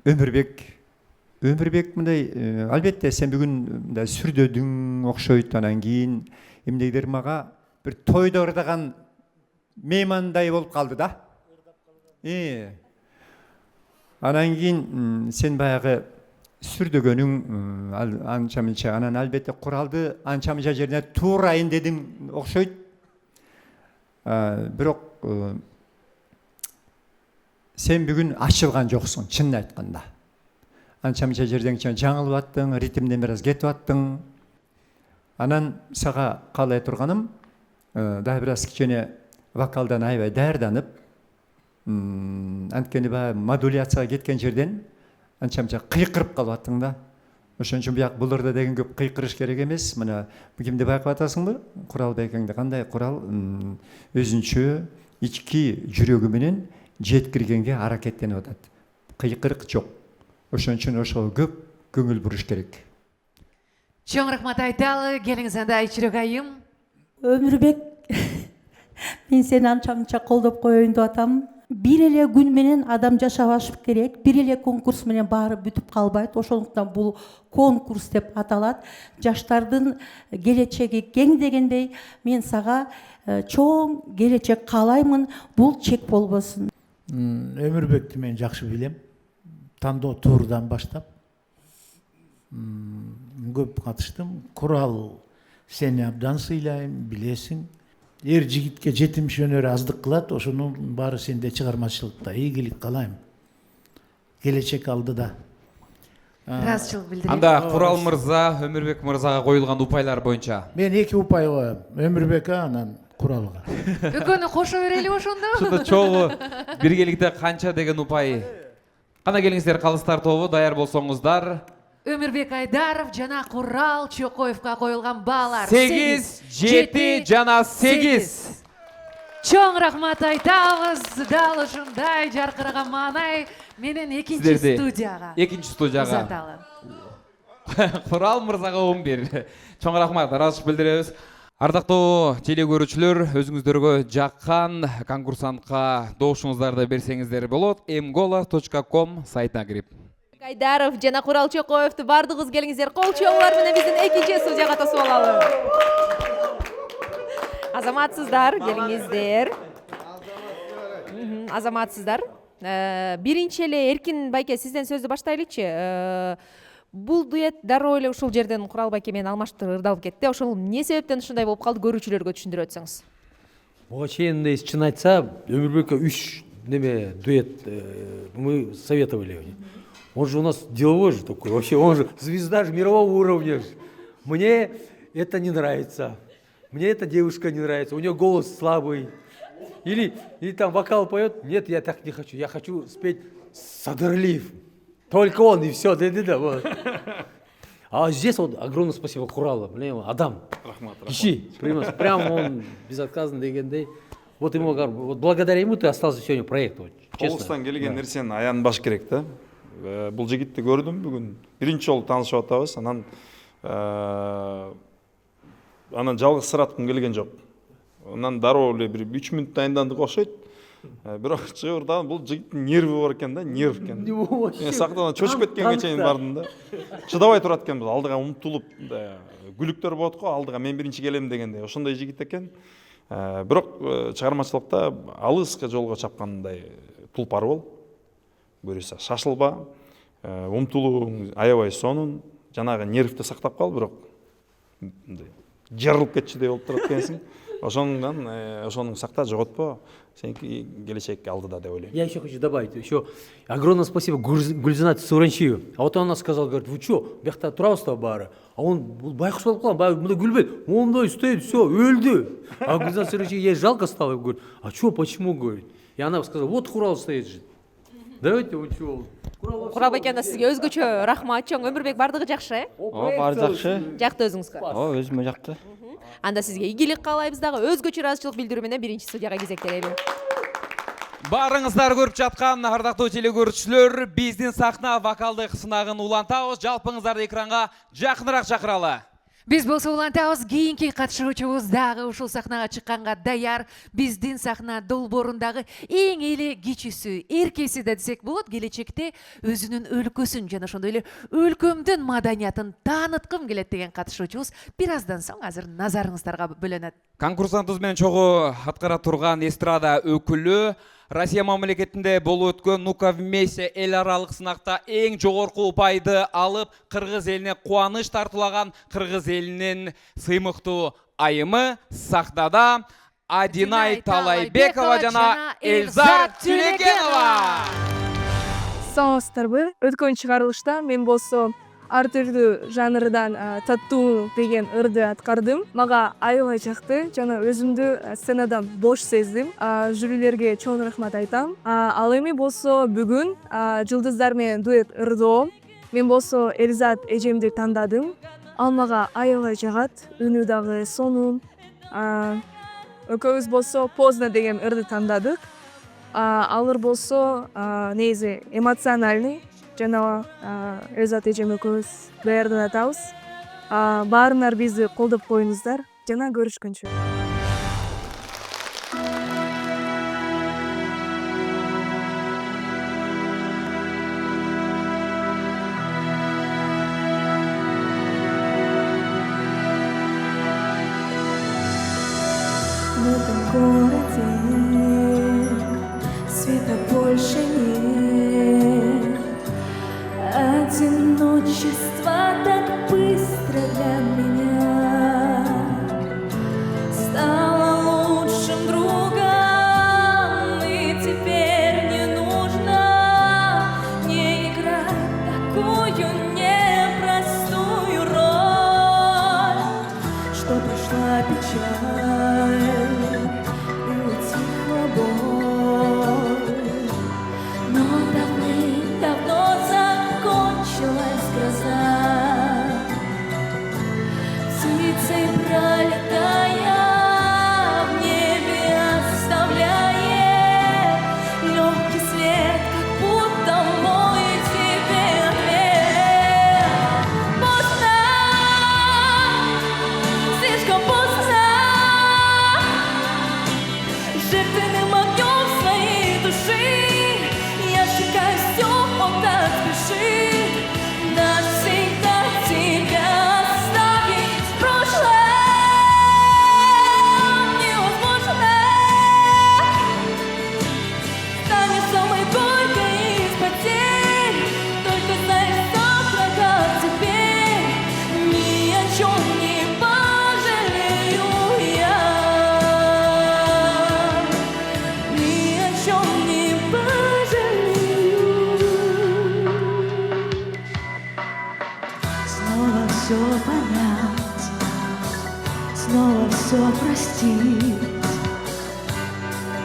Өмүрбек мындай, албетте сен бүгүн мындай сүрдөдүң окшойт, анан кийин эмнегидер мага бир тойдо ырдаган меймандай болуп калды да. Анан кийин сен баягы сүрдөгөнүң анча-мынча, анан албетте Куралды анча-мынча жерине туурайын дедиң окшойт. Бирок сен бүгүн ачылган жоксуң, чынын айтканда. Анча-мынча жерден жаңылып аттың, ритмден бир аз кетип аттың. Анан сага каалай турганым, дагы бир аз кичине вокалдан аябай даярданып, анткени баягы модуляцияга кеткен жерден анча-мынча кыйкырып калып аттың да. Ошон үчүн бияк булырда деген көп кыйкырыш керек эмес. Мына кимди байкап атасыңбы? Курал байкеңди. Кандай Курал өзүнчө ички жүрөгү менен жеткиргенге аракеттенип атат. Кыйкырык жок. Ошон үчүн ошого көп көңүл буруш керек. Чоң рахмат айталы, келиңиз анда Ичирөк айым. Өмүрбек, мен сени анча-мынча колдоп коеюн деп атам. Бир эле күн менен адам жашабаш керек, бир эле конкурс менен баары бүтүп калбайт. Ошондуктан бул конкурс деп аталат. Жаштардын келечеги кең дегендей, мен сага чоң келечек каалаймын, бул чек болбосун. Өмүрбекти мен жакшы билем. Тандоо турдан баштап көп катыштым. Курал сени абдан сыйлайм, билесиң. Эр жигитке жетимиш өнөрү аздык кылат, ошонун баары сенде чыгармачылыкта. Ийгилик каалайм. Келечек алдыда. Ыраазычылык билдирем. Анда Курал мырза, Өмүрбек мырзага коюлган упайлар боюнча. Мен 2 упай коем. Өмүрбекке, анан Куралга. Экөөнү кошо берели ошондо. Ушунда чогуу биргеликте канча деген упай. Кана келиңиздер, Калыстар тобу, даяр болсоңуздар. Өмүрбек Айдаров жана Курал Чокоевка коюлган баалар 8, 7 жана 8. Чоң рахмат айтабыз. Дал ушундай жаркыраган маанай менен экинчи студияга. Экинчи студияга. Узаталы. Курал мырзага 11. Чоң рахмат, ыраазычылык билдиребиз. Ардактуу теле көрүүчүлөр, өзүңүздөргө жаккан конкурсантка добушуңуздарды берсеңиздер болот. mgola.com сайтына кирип. Айдаров жана Курал Чокоевди бардыгыбыз келиңиздер, кол чоңулар менен биздин экинчи студияга тосуп алалы. Азаматсыздар, келиңиздер. Азаматсыздар. Биринчи эле Эркин байке, сизден сөздү баштайлычы. Бул дуэт дароо эле ушул жерден Курал байке менен алмаштырып ырдалып кетти. Ошол эмне себептен ушундай болуп калды, көрүүчүлөргө түшүндүрө өтсөңүз. Буга чейин чын айтса, Өмүрбекке 3 неме дуэт мы советовали. Он же у нас деловой же такой, вообще он же звезда же мирового уровня. Мне это не нравится. Мне эта девушка не нравится, у нее голос слабый. Или там вокал поет. Нет, я так не хочу. Я хочу спеть Садырлиев. Только он, и все. Да. Вот. А здесь вот огромное спасибо Куралу. Блин, Адам. Ищи. Прям он безотказно дегендей. Вот ему, вот благодаря ему ты остался сегодня проект. Вот, честно. Оғыстан келген нерсени аянбаш керек да. Бул жигитти көрдүм бүгүн. Биринчи жолу таанышып атабыз. Анан жалгыз сыраткым келген жок. Анан дароо эле бир 3 мүнөт дайындандык окшойт. Бирок чыгып ырдаган бул жигиттин нерви бар экен да, нерв экен. Мен сактан чочуп кеткенге чейин бардым да. Чыдабай турат экенбиз, алдыга умтулуп, күлүктөр болот го, алдыга мен биринчи келем дегендей. Ошондой жигит экен. Бирок чыгармачылыкта алыска жолго чапкандай тулпар бол. Көрөсө шашылба, умтулууң аябай сонун, жанагы нервди сактап кал, бирок жарылып кетчүдөй болуп турат экенсиң. Ошонун сакта, жоготпо. Сеники келечек алдыда деп ойлойм. Я еще хочу добавить, еще огромное спасибо Гульзинате Суранчиеву. А вот она сказала, говорит, вы что, бяхта турабызда баары? А он байкуш болуп калган, мындай күлбөйт, мондай стоит, все, өлдү. А Гульзинат Суранчиеву ей жалко стало, говорит, а что, почему, говорит? И она сказала, вот Курал стоит же. Давайте вот что. Курал байке, анда сизге өзгөчө рахмат. Чоң Өмүрбек бардыгы жакшы, Баары жакшы. Жакты өзүңүзгө. Өзүмө жакты. Анда сизге ийгилик каалайбыз дагы, өзгөчө ыраазычылык билдирүү менен биринчи студияга кезектелели. Барыңыздар көріп жатқан ардактуу телекөрүүчүлөр, биздин сахна вокалдык сынагын улантабыз. Жалпыңыздарды экранга жакыныраак чакыралы. Биз болсо улантабыз, кийинки катышуучубуз дагы ушул сахнага чыкканга даяр. Биздин сахна долбоорундагы эң эле кичүүсү, эркеси да десек болот. Келечекте өзүнүн өлкөсүн жана ошондой эле өлкөмдүн маданиятын тааныткым келет деген катышуучубуз бир аздан соң азыр назарыңыздарга бөлөнөт. Конкурсантыбыз менен чогуу аткара турган эстрада өкүлү, Россия мамлекетинде болуп өткөн «Ну-ка вместе» эл аралык сынакта эң жогорку упайды алып, кыргыз элине кубаныч тартуулаган кыргыз элинин сыймыктуу айымы сахнада Адинай Талайбекова жана Эльзар Тюлекенова. Саламатсыздарбы? Өткөн чыгарылышта мен болсо ар түрдүү жанрдан таттуу деген ырды аткардым. Мага аябай жакты жана өзүмдү сценадан бош сездим. Жюрилерге чоң рахмат айтам. Ал эми болсо бүгүн жылдыздар менен дуэт ырдоо. Мен болсо Эльзат эжемди тандадым. Ал мага аябай жагат. Үнү дагы сонун. Экөөбүз болсо Поздно деген ырды тандадык. Алыр болсо негизи эмоциональный. Жана Эльзат эжем экөөбүз даярдап атабыз. Баарыңар бизди колдоп коюңуздар. Жана көрүшкөнчө. В этом городе света больше нет. Одиночество так быстро для меня стало лучшим другом, и теперь не нужно не играть такую непростую роль, что прошла печаль и утихла боль, но давным-давно закончилась гроза. Птицей пролетая в небе оставляет легкий след, как будто мой тебе ответ. Поздно, слишком поздно, жертвенным огнем своей души я сжигаю все, он так спешит навсегда тебя оставить. Прошлое невозможно, станет самой горькой из потерь. Только знаешь завтра, как теперь, ни о чем не пожалею я, ни о чем не пожалею. Снова все понять, снова все простить.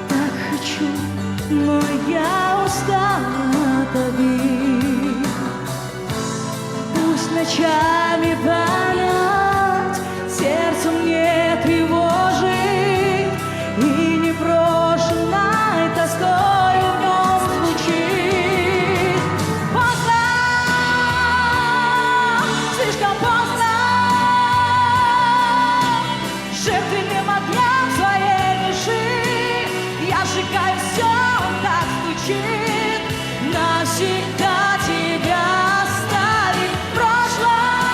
Так хочу, но я устала от обид. Пусть ночами понять, сердце мне тревожит, и непрошенной тоской вновь звучит. Поздно, слишком поздно, жертвенным огнем своей души я сжигаю все, так стучит, навсегда тебя оставить. Прошлое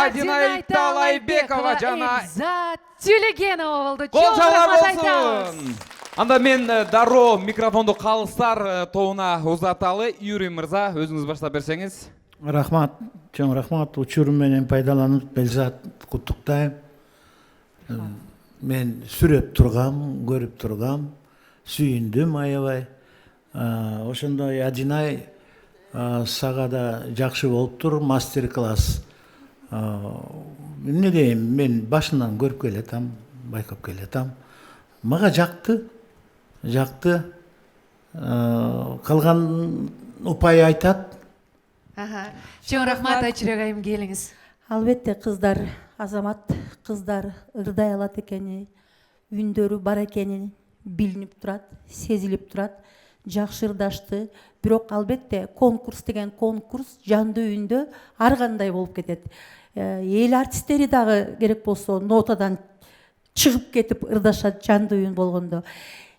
Адинай Талайбекова жана Эльзат Тюлегенова болду. Кол Чоң жабылар рахмат айтабыз. болсун. Анда мен дароо микрофонду калыстар тобуна узаталы. Юрий мырза, өзүңүз баштап берсеңиз. Рахмат, чоң рахмат. Учурум менен пайдаланып Эльзат куттуктайм. Мен сүрөп тургам, көрүп тургам, сүйүндүм аябай. Ошондой Адинай сага да жакшы болуптур, мастер-класс. Эмне дейм, мен башынан көрүп келатам, байкап келатам. Мага жакты. Калган упай айтат. Чоң рахмат Айчүрек айым, келиңиз. Албетте кыздар азамат, кыздар ырдай алат экени, үндөрү бар экени билинип турат, сезилип турат, жакшы ырдашты. Бирок албетте конкурс деген конкурс жандуу үндө ар кандай болуп кетет. Эл артисттери дагы керек болсо нотадан чыгып кетип ырдашат жандуу үн болгондо.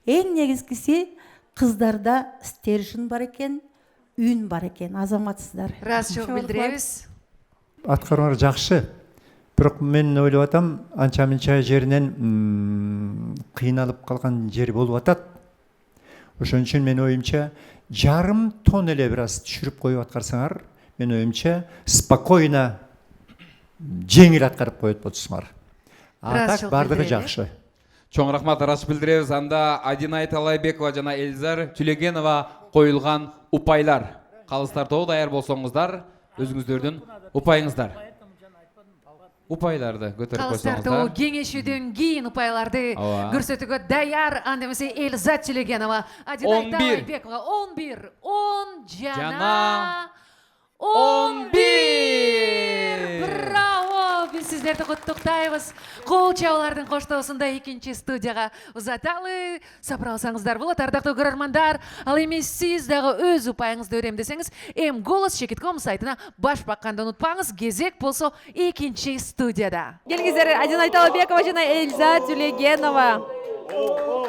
Эң негизгиси кыздарда стержин бар экен, үн бар экен, азаматсыздар. Ыраазычылык билдиребиз. Аткармалар жакшы. Бирок мен ойлоп атам, анча мынча жеринен кыйналып калган жери болуп атат. Ошон үчүн мен оюмча жарым тон эле бир аз түшүрүп коюп аткарсаңар, мен оюмча спокойно жеңил аткарып коет болчусуңар. Так бардыгы жакшы. Чоң рахмат, ырас билдиребиз. Анда Адинай Талайбекова жана Эльзат Тюлегенова коюлган упайлар. Калыстар тобу даяр болсоңуздар, өзүңүздөрдүн упайыңыздар. Упайларды көтөрүп Калыстар койсоңуздар. тобу кеңешүүдөн кийин упайларды көрсөтүүгө даяр. Анда эмесе Эльзат Тюлегенова, Адинай Талайбекова 11, 10 жана 11. Браво! Биз сиздерди куттуктайбыз. Кол чабуулардын коштоосунда экинчи студияга узаталы. Сапар алсаңыздар болот, ардактуу көрөрмандар. Ал эми сиз дагы өз упайыңызды өрөм десеңиз, Голос.com сайтына баш бакканды унутпаңыз. Кезек болсо экинчи студияда. Келиңиздер, Адинай Талайбекова жана Эльзат Тюлегенова.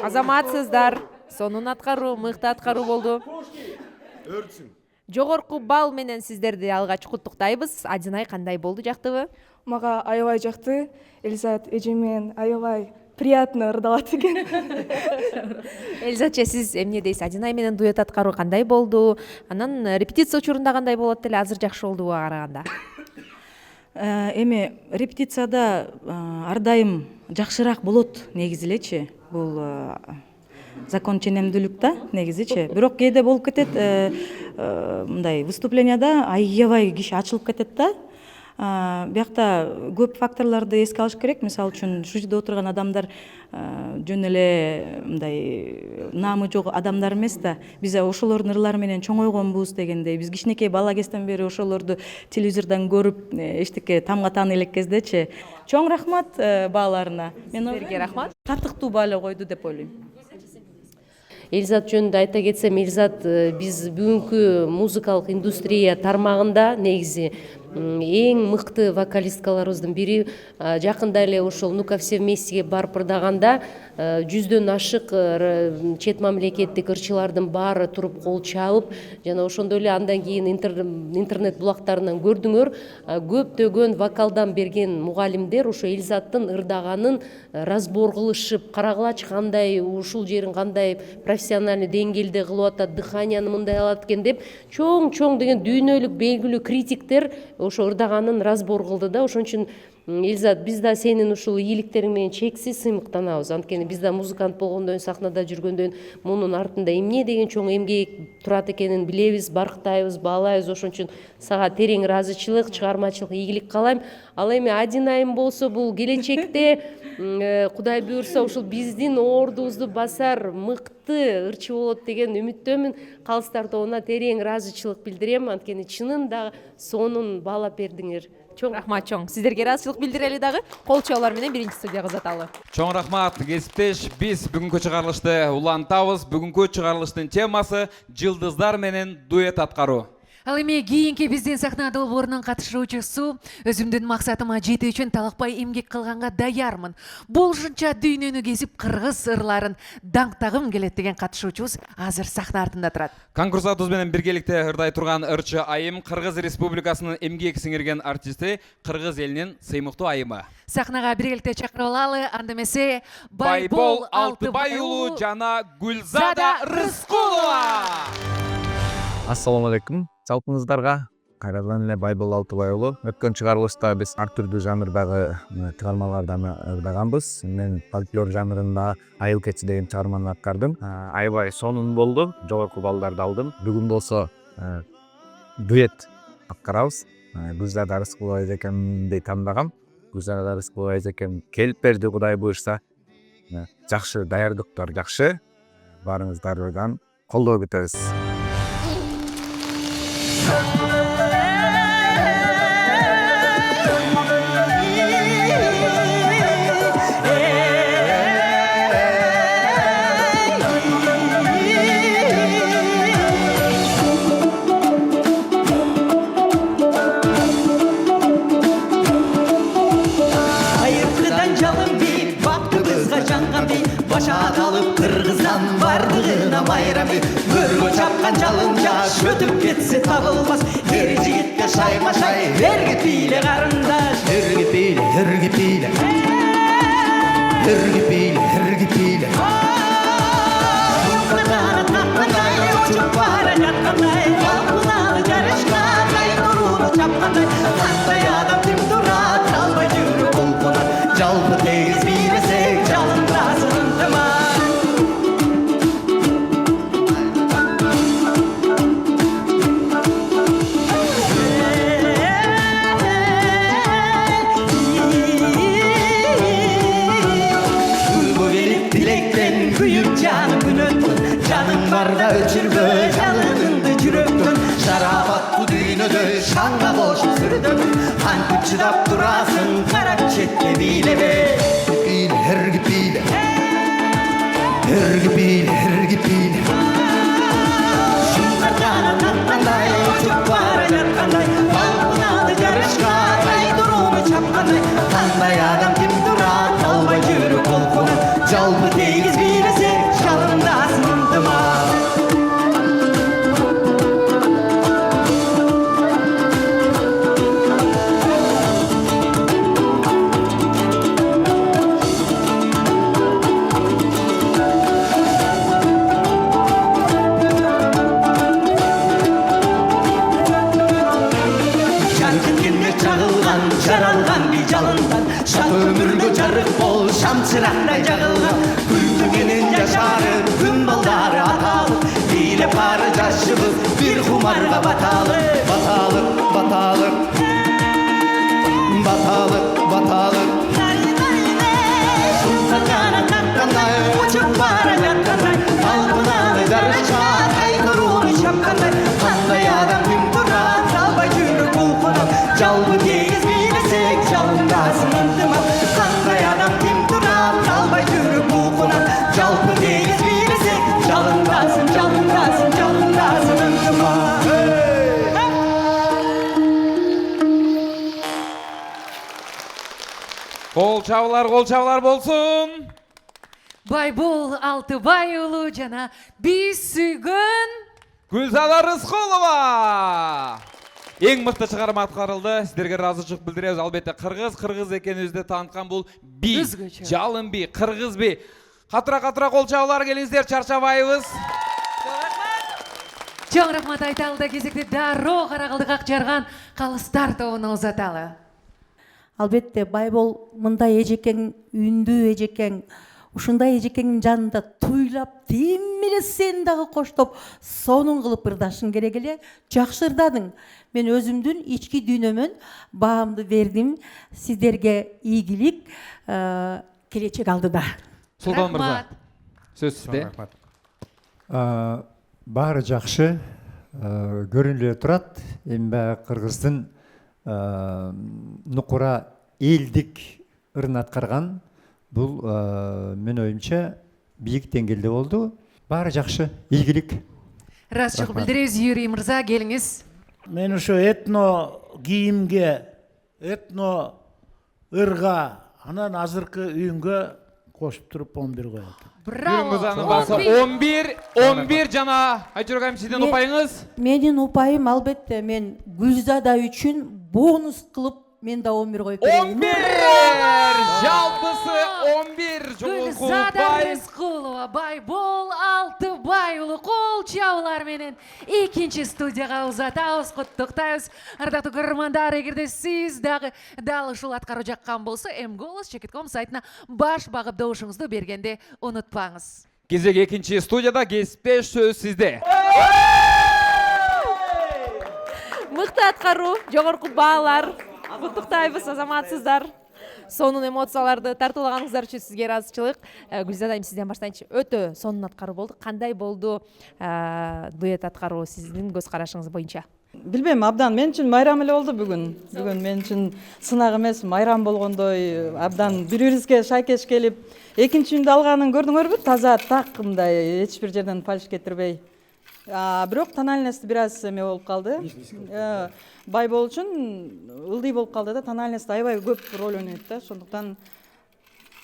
Азаматсыздар. Сонун аткаруу, мыкты аткаруу болду. Жогорку балл менен сиздерди алгач куттуктайбыз. Адинай кандай болду, жактыбы? Мага аябай жакты. Эльзат эжемен аябай приятно ырдалат экен. Эльзатча, сиз эмне дейсиз? Адинай менен дуэт аткаруу кандай болду? Анан репетиция учурунда кандай болот эле? Азыр жакшы болдубу караганда? Эми репетицияда ар дайым жакшыраак болот негизи элечи. Бул закон ченемдүүлүк да негизичи. Бирок кээде болуп кетет, мындай выступленияда аябай киши ачылып кетет да. Биякта көп факторлорду эске алыш керек. Мисалы үчүн ушул жерде отурган адамдар жөн эле мындай наамы жок адамдар эмес да. Биз ошолордун ырлары менен чоңойгонбуз дегендей. Биз кичинекей бала кезден бери ошолорду телевизордон көрүп, эчтеке тамга тааны элек кездечи. Чоң рахмат бааларына. Мен Сиздерге рахмат. Тартыктуу баалоо койду деп ойлойм. Эльзат жөнүндө айта кетсем, Эльзат биз бүгүнкү музыкалык индустрия тармагында негизи эң мыкты вокалисткаларыбыздын бири. Жакында эле ошол «Ну-ка все вместе» барып ырдаганда 100дөн ашык чет мамлекеттик ырчылардын баары туруп кол чабып, жана ошондой эле андан кийин интернет булактарынан көрдүңөр, көптөгөн вокалдан берген мугалимдер ошо Эльзаттын ырдаганын разбор кылышып, карагылачы кандай, ушул жерин кандай профессиональный деңгээлде кылып атат, дыханияны мындай алат экен деп чоң деген дүйнөлүк белгилүү критиктер ошо ырдаганын разбор кылды да. Ошон үчүн Эльзат, биз да сенин ушул ийгиликтериң менен чексиз сыймыктанабыз. Анткени биз да музыкант болгондон, сахнада жүргөндөн мунун артында эмне деген чоң эмгек турат экенин билебиз, барктайбыз, баалайбыз. Ошон үчүн сага терең ыраазычылык, чыгармачылык ийгилик каалайм. Ал эми Адинайым болсо, бул келечекте Кудай буйрса ушул биздин ордубузду басар мыкты ырчы болот деген үмүттөмүн. Калыстар тобуна терең ыраазычылык билдирем. Анткени чынында сонун баалап бердиңер. Чоң рахмат, чоң. Сиздерге ыраазычылык билдирели дагы. Кол чабуулар менен биринчи студияга узаталы. Чоң рахмат, кесиптеш. Биз бүгүнкү чыгарылышты улантабыз. Бүгүнкү чыгарылыштын темасы жылдыздар менен дуэт аткаруу. Ал эми кийинки биздин сахна долбоорунун катышуучусу өзүмдүн максатыма жетүү үчүн талакпай эмгек кылганга даярмын. Болушунча дүйнөнү кезип кыргыз ырларын даңктагым келет деген катышуучубуз азыр сахна артында турат. Конкурсатыбыз менен биргеликте ырдай турган ырчы айым Кыргыз Республикасынын эмгек сиңирген артисти, Кыргыз элинин сыймыктуу айымы. Сахнага биргеликте чакырып алалы, анда эмесе Байбол Алтыбай уулу жана Гүлзада Рыскулова. Ассаламу алейкум. Жалпыңыздарга кайрадан эле Байбол Алтыбай уулу. Өткөн чыгарылышта биз ар түрдүү жанрдагы чыгармалардан ырдаганбыз. Мен фольклор жанрында Айыл кечи деген чыгарманы аткардым. Аябай сонун болду. Жогорку баллдарды алдым. Бүгүн болсо дуэт аткарабыз. Гүлзада Рыскулова эжекемди тандагам. Гүлзада Рыскулова эжекем келип берди, Кудай буйрса. Жакшы даярдыктар жакшы. Барыңыздардан колдоо күтөбүз. Айыркыдан жалын бий, бактыбызга жанган бий, башат алып кыргыздан бардыгына майрам бий. Өргө чапкан жалын жаш өтүп кетсе табылмас. Эр жигитке шайма шай, эргип бийле карындаш. Эргип бийле, эргип бийле. Эргип бийле, эргип бийле. Кыргыздан тапкандай, учуп бара жаткандай, балкуналы жарышка кайдырууну чапкандай. Кандай адам ким турат, албай жүрүп колкунат. Жалпы тегиз бийлесек, жалындасын ынтымак. Canım barda öçürgö, жалыныңды жүрөктөн. Шарапаттуу дүйнөдө шаңга болуп сүрдөм. Кантип чыдап турасың, карап четке бийлебе. Бийле, эргип бийле. Эргип бийле, эргип бийле. Шуңкардан аткандай, учуп бара жаткандай, балкуналы жарышка кайдырууну чапкандай. Кандай адам ким турат, албай жүрүп колкунат. Жалпы тегиз бийлесек, жалындасын ынтымак. Жаралган бий жалындан, шат өмүргө жарык бол, шам чырактай жагылган. Күлдүгүнүн жашары, күн балдары аталып, бийлеп бары жашыбыз бир кумарга баталып. Баталып, баталып, баталып, баталып. Шуңкардан аткандай, учуп бара жаткандай, балкуналы жарышка кайдырууну чапкандай. Кандай адам ким турат, албай жүрүп колкунат. Жалпы тегиз бийлесек, жалындасын ынтымак. Кандай адам ким турат, албай жүрүп колкунат. Жалпы тегиз бийлесек, жалындасын, жалындасын, жалындасын ынтымак. Кол чабылар болсун. Байбол Алтыбай уулу жана биз сүйгөн Гүлзада Рыскулова. Эң мыкты чыгарма аткарылды. Сиздерге ыраазычылык билдиребиз. Албетте кыргыз экенибизди тааныткан бул би, жалын би, кыргыз би. Катыра кол чабуулар, келиңиздер, чарчабайбыз. Чоң рахмат айталы да кезекте дароо Каракалдык ак жарган калыстар тобуна узаталы. Албетте Байбол мындай эжекең, үндүү эжекең, ушундай эжекеңдин жанында туйлап, тим эле сен дагы коштоп, сонун кылып ырдашың керек эле. Жакшы ырдадың. Мен өзүмдүн ички дүйнөмөн баамды бердим. Сиздерге ийгилик, келечек алдыда. Султан мырза. Сөз сизде. Баары жакшы, көрүнүлө турат. Эми кыргыздын нукура элдик ырын аткарган. Бул мен оюмча бийик деңгээлде болду. Баары жакшы, ийгилик. Ыраазычылык билдиребиз, Юрий мырза, келиңиз. Мен ошо этно кийимге, этно ырга, анан азыркы үйүнгө кошуп туруп 11 коет. Браво! Гүлмүзанын басы 11 жана Айчурак айым сиздин упайыңыз? Менин упайым албетте мен Гүлзада үчүн бонус кылып мен да 11 коюп берейин. 11! Жалпысы 11! Гүлзада Рыскулова, Байбол Алтыбай улы кол чабуулар менен экинчи студияга узатабыз, куттуктайбыз. Ардактуу көрөрмандар, эгерде сиз дагы дал ушул аткаруу жаккан болсо, Mголос Checkin.com сайтына баш багып добушуңузду бергенди унутпаңыз. Кезек экинчи студияда кеспеш сөз сизде. Мыкты аткаруу, жогорку баалар. Куттуктайбыз, азаматсыздар. Сонун эмоцияларды тартуулаганыңыздар үчүн сизге ыраазычылык. Гүлзада айым сизден баштайынчы. Өтө сонун аткаруу болду. Кандай болду дуэт аткаруу сиздин көз карашыңыз боюнча? Билбейм, абдан мен үчүн майрам эле болду бүгүн. Бүгүн мен үчүн сынак эмес, майрам болгондой, абдан бири-бирибизге шайкеш келип, экинчи үндү алганын көрдүңөрбү? Таза, так, мындай эч бир жерден фальш кетирбей. Бирок тональность бир аз эме болуп калды. Байбол үчүн ылдый болуп калды да, тональность аябай көп роль ойнойт да. Ошондуктан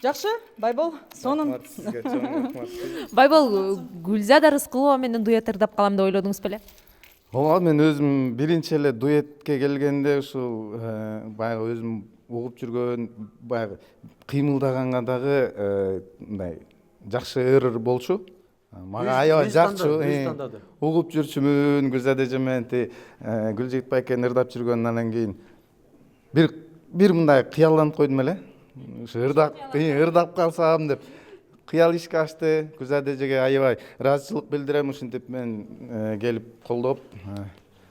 жакшы, Байбол, сонун. Байбол, Гүлзада Рыскулова менен дуэт ырдап калам деп ойлодуңуз беле? Ооба, мен өзүм биринчи эле дуэтке келгенде ушул баягы өзүм угуп жүргөн, баягы кыймылдаганга дагы мындай жакшы ыр болчу. Мага аябай жакчу. Угуп жүрчүмүн, Гүлзада эже менен Гүлжигит экен ырдап жүргөндөн кийин бир мындай кыялданып койдум эле. Ушу ырдап калсам деп кыял ишке ашты. Гүлзада эжеге аябай ыраазычылык билдирем, ушинтип мен келип колдоп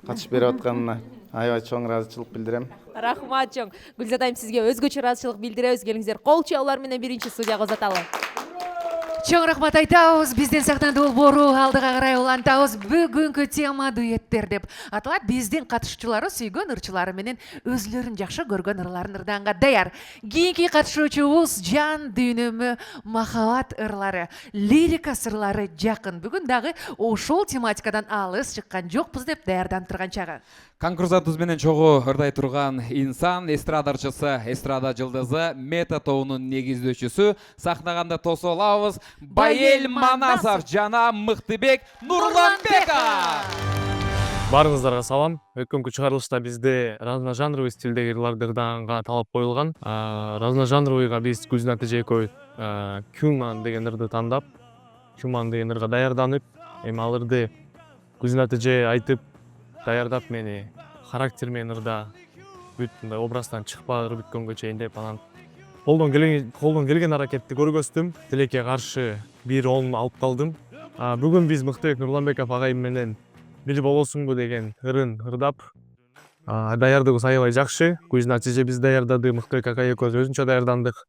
катышып берип атканына аябай чоң ыраазычылык билдирем. Рахмат чоң. Гүлзада айым сизге өзгөчө ыраазычылык билдиребиз. Келиңиздер, кол чабуулар менен биринчи студияга узаталы. Чоң рахмат айтабыз. Бизден сактандуу бору алдыга карай улантабыз. Бүгүнкү тема дуэттер деп аталат. Биздин катышуучулары сүйгөн ырчылары менен өзүлөрүн жакшы көргөн ырларын ырдаганга даяр. Кийинки катышуучубуз жан дүйнөмө махабат ырлары, лирика сырлары жакын. Бүгүн дагы ошол тематикадан алыс чыккан жокпуз деп даярданып турган чагы. Конкурсатыбыз менен чогуу ырдай турган инсан, эстрадарчысы, эстрада жылдызы, мета тобунун негиздөөчүсү, сахнаганда тосо алабыз Байел Манасов жана Мыктыбек Нурланбеков. Баарыңыздарга салам. Өткөнкү чыгарылышта бизде разножанровый стилдеги ырларды ырдаганга талап коюлган. Разножанровыйга биз Гүлзада эже экөөбүз Human деген ырды тандап, Human деген ырга даярданып, эми ал ырды Гүлзада эже айтып даярдап мени характер менен ырда бүт мындай образдан чыкпай ыр бүткөнгө чейин деп анан колдон келген аракетти көргөздүм. Тилекке каршы 1-10 алып калдым. Бүгүн биз Мыктыбек Нурланбеков агайым менен бир болосуңбу деген ырын ырдап даярдыгыбыз аябай жакшы. Гүлзада эже биз даярдады, Мыктыбек акай экөөбүз өзүнчө даярдандык.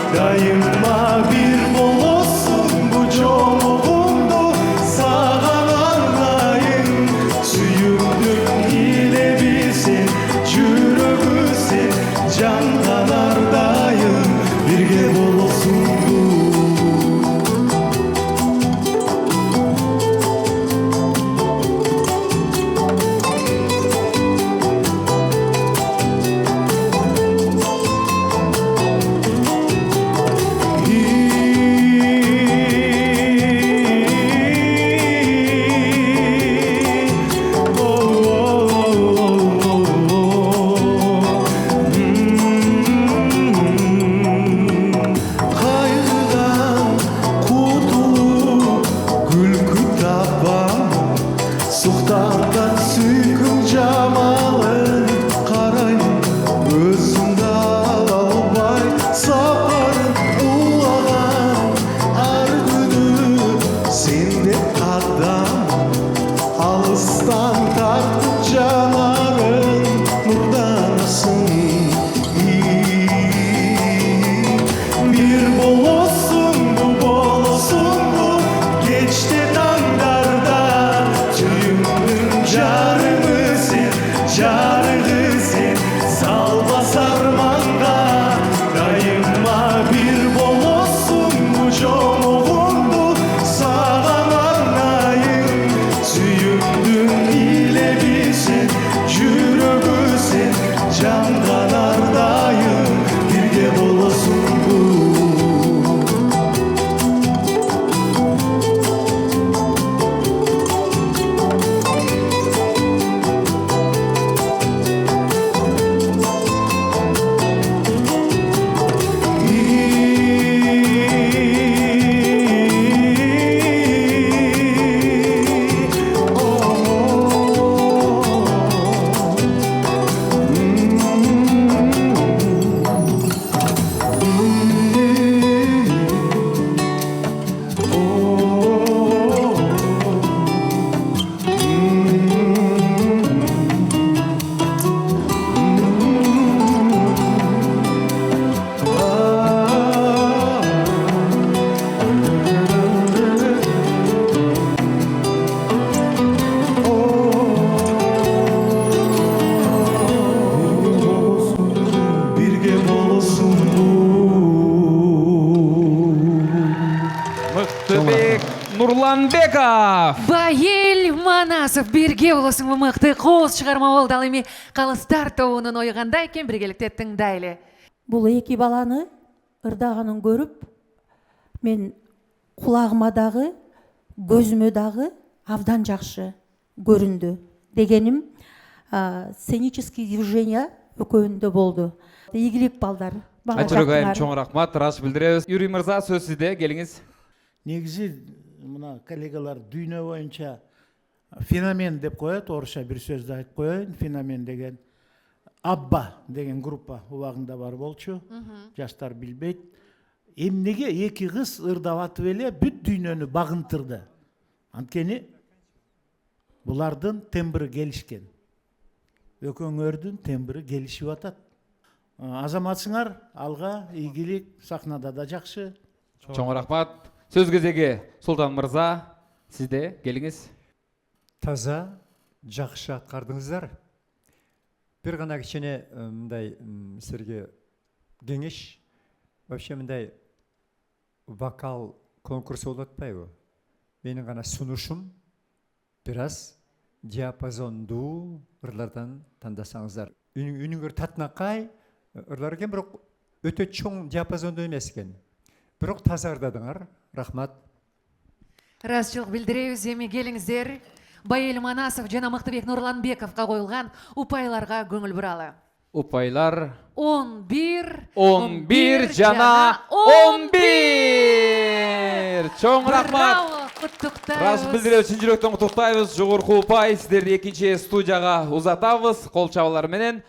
Dayıma bir bolosum bu çoğumdu, sağan anlayın Нурланбеков. Байел Манасов бирге болосуңбу мыкты кооз чыгарма болду. Ал эми калыстар тобунун ою кандай экен, биргеликте тыңдайлы. Бул эки баланы ырдаганын көрүп, мен кулагыма дагы, көзүмө дагы абдан жакшы көрүндү. Дегеним, сценические движения экөөндө болду. Ийгилик балдар. Ачырок айым чоң рахмат, ыраазычылык билдиребиз. Юрий мырза, сөз сизде, келиңиз. Негизи мына коллегалар дүйнө боюнча феномен деп коет, орусча бир сөздү айтып коеюн. Феномен деген Абба деген группа убагында бар болчу. Жаштар билбейт. Эмнеге эки кыз ырдап атып эле бүт дүйнөнү багынтырды? Анткени булардын тембри келишкен. Экөөңөрдүн тембри келишип атат. Азаматсыңар, алга, ийгилик, сахнада да жакшы. Чоң рахмат. Сөз кезеги Султан мырза, сизде, келиңиз. Таза, жакшы аткардыңыздар. Бир гана кичине мындай силерге кеңеш. Вообще мындай вокал конкурсу болуп атпайбы? Менин гана сунушум бир аз диапазондуу ырлардан тандасаңыздар. Үнүңөр татынакай ырлар экен, бирок өтө чоң диапазондо эмес экен. Бирок таза ырдадыңар. Рахмат. Ыраазычылык билдиребиз. Эми келиңиздер. Байел Манасов жана Мыктыбек Нурланбековго коюлган упайларга көңүл буралы. Упайлар 11 жана 11. Чоң рахмат. Браво, куттуктайбыз. Ыраазычылык билдиребиз, чын жүрөктөн куттуктайбыз. Жогорку упай сиздерди экинчи студияга узатабыз кол чабуулар менен.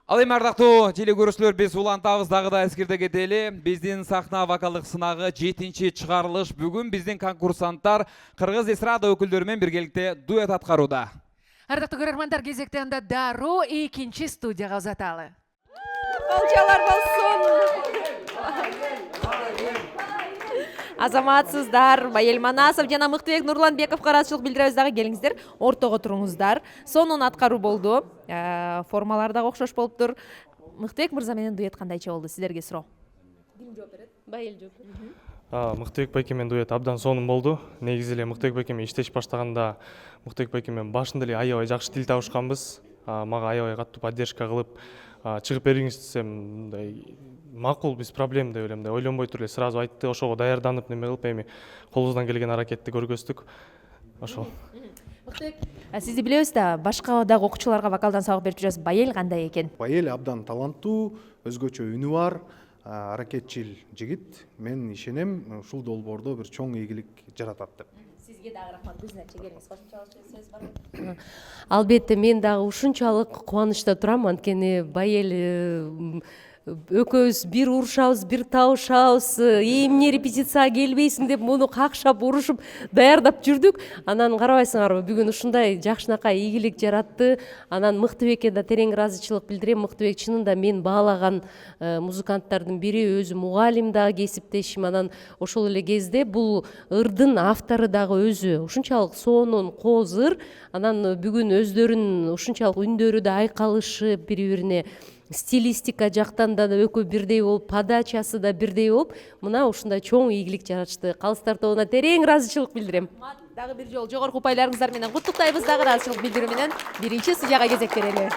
Ал эми ардактуу телекөрүүчүлөр, биз улантабыз, дагы да эскерте кетели. Биздин сахна вокалдык сынагы 7-чи чыгарылыш. Бүгүн биздин конкурсанттар кыргыз эстрада өкүлдөрү менен биргеликте дуэт аткарууда. Ардактуу көрөрмандар, кезекте анда дароо экинчи студияга узаталы. Колчалар болсун. Азаматсыздар, Байел Манасов жана Мыктыбек Нурланбековго ыраазычылык билдиребиз. Дагы келиңиздер, ортого туруңуздар. Сонун аткаруу болду. Формалар дагы окшош болуптур. Мыктыбек мырза менен дуэт кандайча болду? Сиздерге суроо. Ким жооп берет? Байел жооп. Мыктыбек байке менен дуэт абдан сонун болду. Негизи эле Мыктыбек байке менен иштеш баштаганда Мыктыбек байке менен башында эле аябай жакшы тил табышканбыз. Мага аябай катуу поддержка кылып, чыгып бериңиз десем, мындай макул, без проблем деп элем, ойлонбой туруп эле сразу айтты. Ошого даярданып неме кылып, эми колубуздан келген аракетти көргөздүк. Ошол. Мыктыбек, сизди билебиз да, башка дагы окуучуларга вокалдан сабак берип жүрөсүз. Байел кандай экен? Байел абдан таланттуу, өзгөчө үнү бар, аракетчил жигит. Мен ишенем, ушул долбоордо бир чоң ийгилик жаратат деп. Сизге дагы рахмат. Өзүнөчө келиңиз. Кошумчалык сөз барбы? Албетте, мен дагы ушунчалык кубанычта турам, анткени Байел экөөбүз бир урушабыз, бир табышабыз, эмне репетицияга келбейсиң деп муну какшап, урушуп даярдап жүрдүк. Анан карабайсыңарбы, бүгүн ушундай жакшынакай ийгилик жаратты. Анан Мыктыбекке да терең ыраазычылык билдирем. Мыктыбек чынында мен баалаган музыканттардын бири, өзү мугалим дагы, кесиптешим. Анан ошол эле кезде бул ырдын автору дагы өзү ушунчалык сонун, кооз ыр. Анан бүгүн өздөрүнүн ушунчалык үндөрү да айкалышып, бири-бирине стилистика жактан да экөө бирдей болуп, подачасы да бирдей болуп, мына ушундай чоң ийгилик жаратышты. Калыстар тобуна терең ыраазычылык билдирем. Дагы бир жолу жогорку упайларыңыздар менен куттуктайбыз. Дагы ыраазычылык билдирүү менен биринчи студияга кезек берели.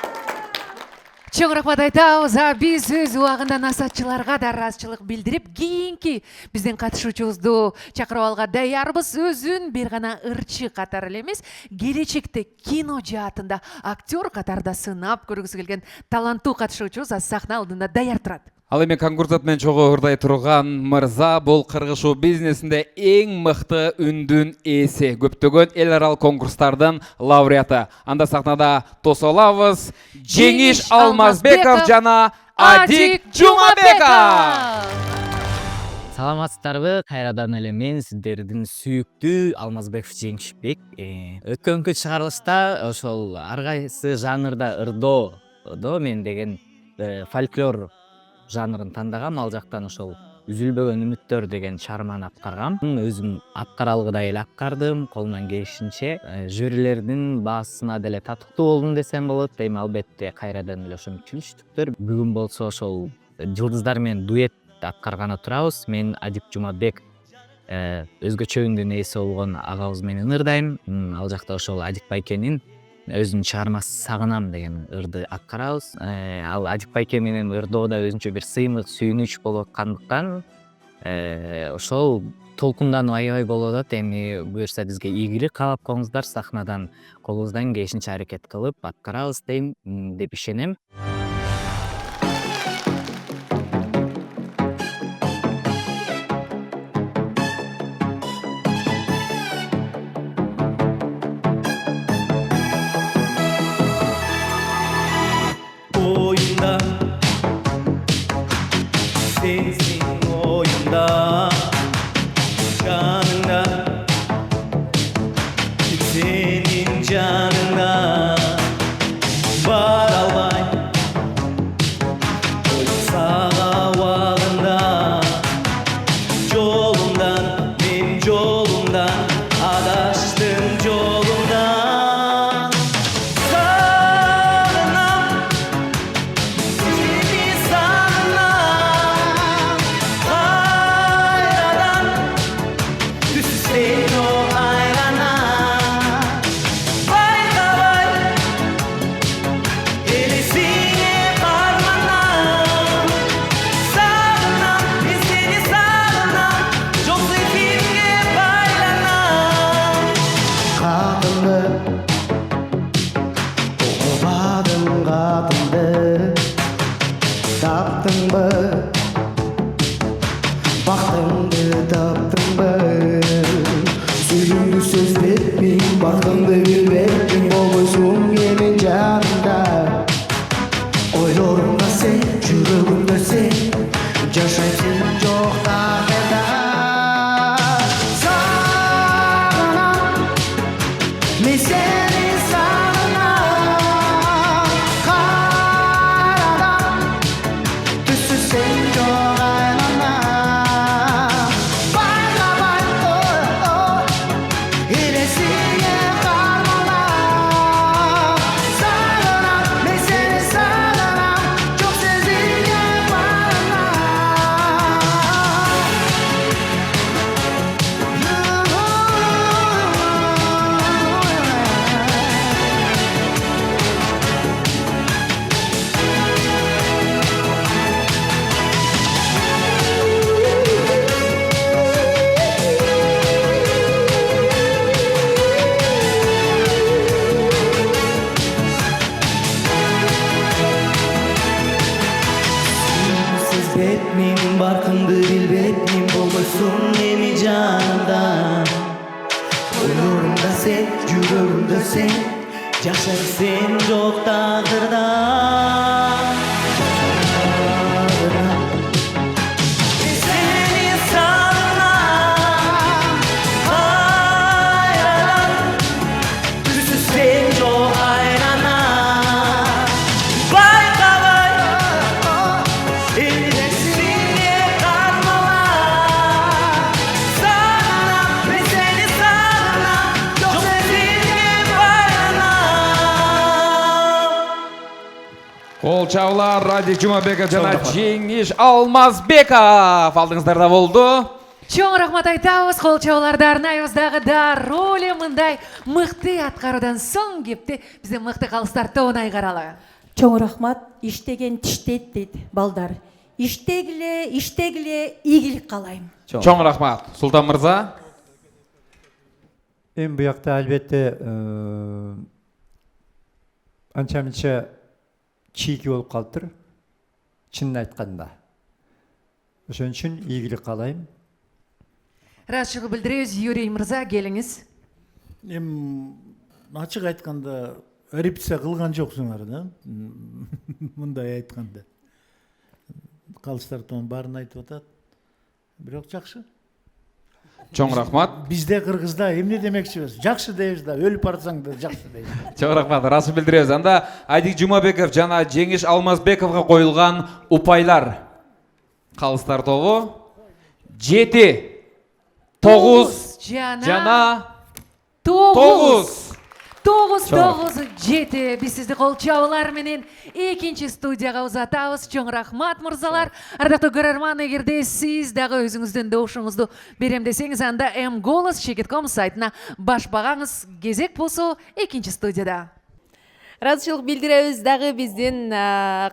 Чоң рахмат айтабыз. Биз өз убагында насатчыларга да ыраазычылык билдирип, кийинки биздин катышуучубузду чакырып алга даярбыз. Өзүн бир гана ырчы катары эле эмес, келечекте кино жаатында актер катарда сынап көргүсү келген таланттуу катышуучубуз сахна алдында даяр турат. Ал эми конкурсат менен чогуу ырдай турган мырза бул кыргыз шоу бизнесинде эң мыкты үндүн ээси, көптөгөн эл аралык конкурстардын лауреаты. Анда сахнада тосо алабыз Жеңиш Алмазбеков жана Адик Жумабеков. Саламатсыздарбы? Кайрадан эле мен сиздердин сүйүктүү Алмазбеков Жеңишбек. Өткөнкү чыгарылышта ошол ар кайсы жанрда ырдоо мен деген фольклор жанрын тандагам. Ал жактан ошол Үзүлбөгөн үмүттөр деген чарманы аткаргам. Өзүм аткаралгыдай эле аткардым, колумдан келишинче. Жюрилердин баасына деле татыктуу болдум десем болот. Эми албетте кайрадан эле ошо мүчүлүштүктөр. Бүгүн болсо ошол жылдыздар менен дуэт аткарганы турабыз. Мен Адик Жумабек өзгөчөүндүн ээси болгон агабыз менен ырдайм. Ал жакта ошол Адик Байкенин өзүнүн чыгармасы Сагынам деген ырды аткарабыз. Ал Адик Байке менен ырдоодо өзүнчө бир сыймык, сүйүнүч болуп аткандыктан ошол толкундануу аябай болуп атат. Эми буюрса бизге ийгилик каалап коюңуздар, сахнадан колубуздан келишинче аракет кылып аткарабыз деп ишенем. Oyunda sensin oyunda canında senin canında var albay sağa valında yolundan benim yolumdan adaştım yolundan sağına seni sağına ayradan düşsün o ayrana vay da vay elisine parmağına sağına biz seni sağına çok sevimli bayrana kadındı ovadım kadındı taptın mı baktındı taptın mı suyundu söz vermeyeyim baktındı bilmeyeyim olmuşsun yemin canında oylarımda sen yüreğimde sen yaşaysın çok takırda sana mi seni sana karadan düşsün sen çok ayrana bayla bay oy oy ilesine karmala sana mi seni sana çok sevdiğine bana siz betmeyim barkındı bilbetmeyim olmuşsun yemi canımda oylarımda sen yüreğimde sen yaşarsın çok takırda seni sana ayradan düşsün sen çok ayrana vay da vay elisine karmala sana ve seni sana çok sevdiğim bayrana Кол чабуулар, Адик Жумабеков жана Жеңиш Алмазбеков алдыңыздарда болду. Чоң рахмат айтабыз, кол чабууларды арнайыбыздагы роли мындай мыкты аткаруудан соң кепти бизде мыкты калыстар тобуна айгаралы. Чоң рахмат, иштеген тиштейт дейт балдар. Иштегиле, ийгилик каалайм. Чоң рахмат. Султан мырза. Эми буякта албетте анча мынча чийки болуп калыптыр. Чынын айтканда. Ошон үчүн ийгилик каалайм. Ыраазычылык билдиребиз, Юрий мырза, келиңиз. Ачык айтканда репетиция кылган жоксуңар да. Мындай айтканда. Калыстар тоң баарын айтып атат. Бирок жакшы. Чоң рахмат. Бизде Кыргызда эмне демекчибиз? Жакшы дейбиз да, өлүп барсаң да жакшы дейбиз. Чоң рахмат. Ыраазычылык билдиребиз. Анда Адик Жумабеков жана Жеңиш Алмазбековго коюлган упайлар. Калыстар тобу 7 9 жана 9. 9-9-7 биз сизди кол чабуулар менен экинчи студияга узатабыз. Чоң рахмат мырзалар. Ардактуу көрөрман, эгерде сиз дагы өзүңүздүн добушуңузду берем десеңиз, анда mголос cheket.com сайтына баш багаңыз. Кезек болсо экинчи студияда. Ыраазычылык билдиребиз дагы биздин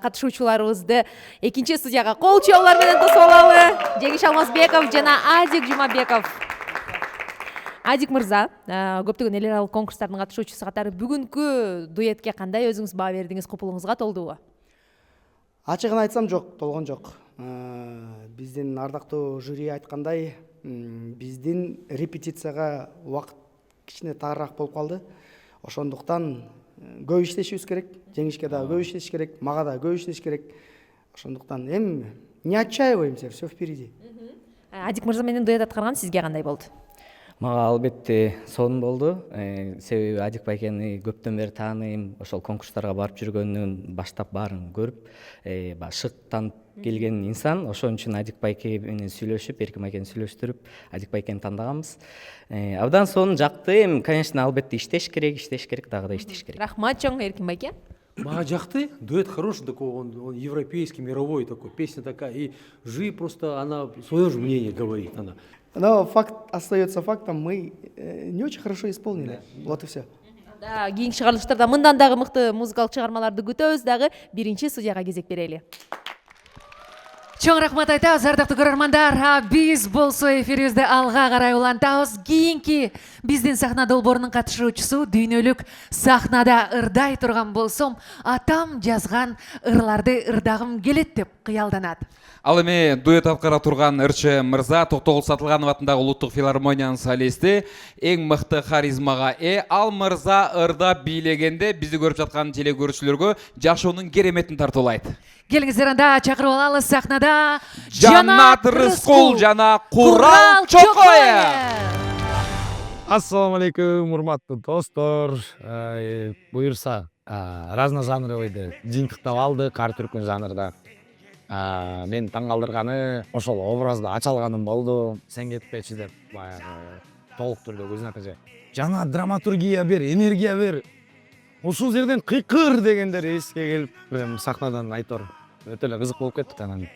катышуучуларыбызды экинчи студияга кол чабуулар менен тосуп алалы. Жеңиш Алмазбеков жана Адик Жумабеков. Адик мырза, көптөгөн эл аралык конкурстардын катышуучусу катары бүгүнкү дуэтке кандай өзүңүз баа бердиңиз, купулуңузга толдубу? Ачыгын айтсам жок, толгон жок. Биздин ардактуу жюри айткандай, биздин репетицияга убакыт кичине таарыраак болуп калды. Ошондуктан көп иштешибиз керек, жеңишке дагы көп иштеш керек, мага да көп иштеш керек. Ошондуктан не отчаиваемся, все впереди. Адик мырза менен дуэт аткарган сизге кандай болду? Мага албетте сонун болду. Себеби Адик байкени көптөн бери тааныйм. Ошол конкурстарга барып жүргөнүнөн баштап баарын көрүп, шыктанып келген инсан. Ошон үчүн Адик байке менен сүйлөшүп, Эркин байкени сүйлөштүрүп, Адик байкени тандаганбыз. Абдан сонун жакты. Конечно, албетте иштеш керек, дагы да иштеш керек. Рахмат чоң Эркин байке. Мага жакты. Дуэт хороший такой, он европейский, мировой такой. Песня такая. И жи просто, она свое же мнение говорит. Она. Но факт остается фактом, мы не очень хорошо исполнили. Вот и все. Да, кийинки чыгарылыштарда мындан дагы мыкты музыкалык чыгармаларды күтөбүз дагы. Биринчи студияга кезек берели. Чоң рахмат айтабыз, ардактуу көрөрмандар. Биз болсо эфирибизди алга карай улантабыз. Кийинки биздин сахна долбоорунун катышуучусу дүйнөлүк сахнада ырдай турган болсом, атам жазган ырларды ырдагым келет деп кыялданат. Ал эми дуэт аткара турган ырчы мырза Токтогул Сатылганов атындагы улуттук филармониянын солисти, эң мыкты харизмага ал мырза ырдап бийлегенде бизди көрүп жаткан телекөрүүчүлөргө жашоонун кереметин тартуулайт. Келиңиздер, анда чакырып алалы сахнада Жанат Рыскул жана Курал Чокоев. Ассаламу алейкум, урматтуу достор. Буюрса, разножанровый жыйынтыктап алдык, ар түркүн жанрда. Мен таң калтырганы ошол образды ача алганым болду. Сен кетпечи деп баягы толук түрдө көзүн атажа. Жана драматургия бер, энергия бер. Ушул жерден кыйкыр дегендер эске келип, прям сахнадан айтор. Өтө эле кызык болуп кетти анан.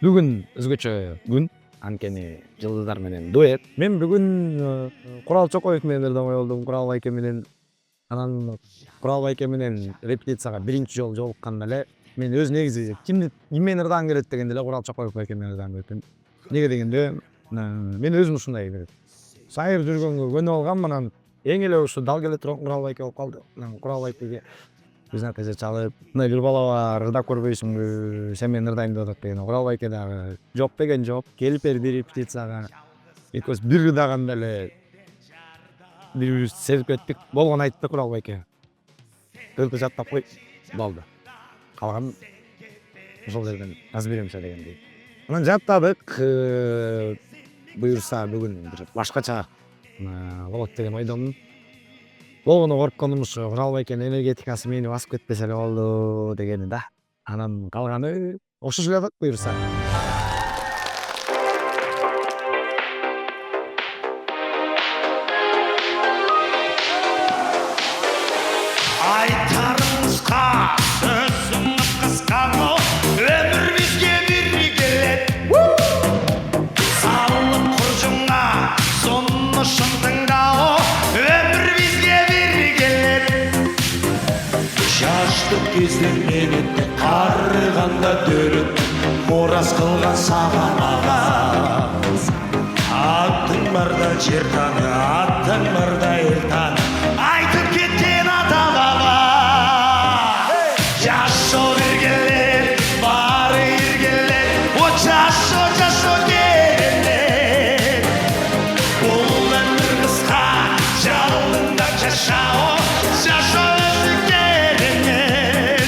Бүгүн өзгөчө күн, анткени жылдыздар менен дуэт. Мен бүгүн Курал Чокоев менен ырдабай болдум, Курал байке менен. Анан Курал байке менен репетицияга биринчи жолу жолукканда эле мен өз негизи кимди менен ырдагым келет дегенде эле Курал Чокоев байке менен ырдагым келет. Неге дегенде мен өзүм ушундай бир сайыр жүргөнгө көнүп алгам, анан эң эле ушу дал келе турган Курал байке болуп калды. Курал байкеге биздин атажа чалып, мындай бир бала бар, ырдап көрбөйсүңбү, сен менен ырдайм деп атат деген. Курал байке дагы жоп деген жоп, келип берди репетицияга. Экөөбүз бир ырдаганда эле бири-бирибизди сезип кеттик. Болгон айтты Курал байке. Өлкө жаттап кой, болду. Калган ошол жерден разберемся дегендей. Анан жаттадык. Буюрса бүгүн бир башкача болот деген ойдомун. Болгону коркконум ушу Курал байкенин энергетикасы мени басып кетпесе эле болду дегени да. Анан калганы окшош эле атат буюрса. Айтарыңызға сөзім қысқаны, өмір бізге бір келет. Салып құржыңа соны шын тыңдау, өмір бізге бір келет. Жаштық кезден менетті қарығанда дөріп, морас қылған саған аға. Аттың барда жер таны, аттың барда ел таны, айтып кеткен ата баба. Жашо бергелер, бары ергелер, о жашо керемет. Бұл өмір қысқа, жалында жашау, жашо өзі керемет.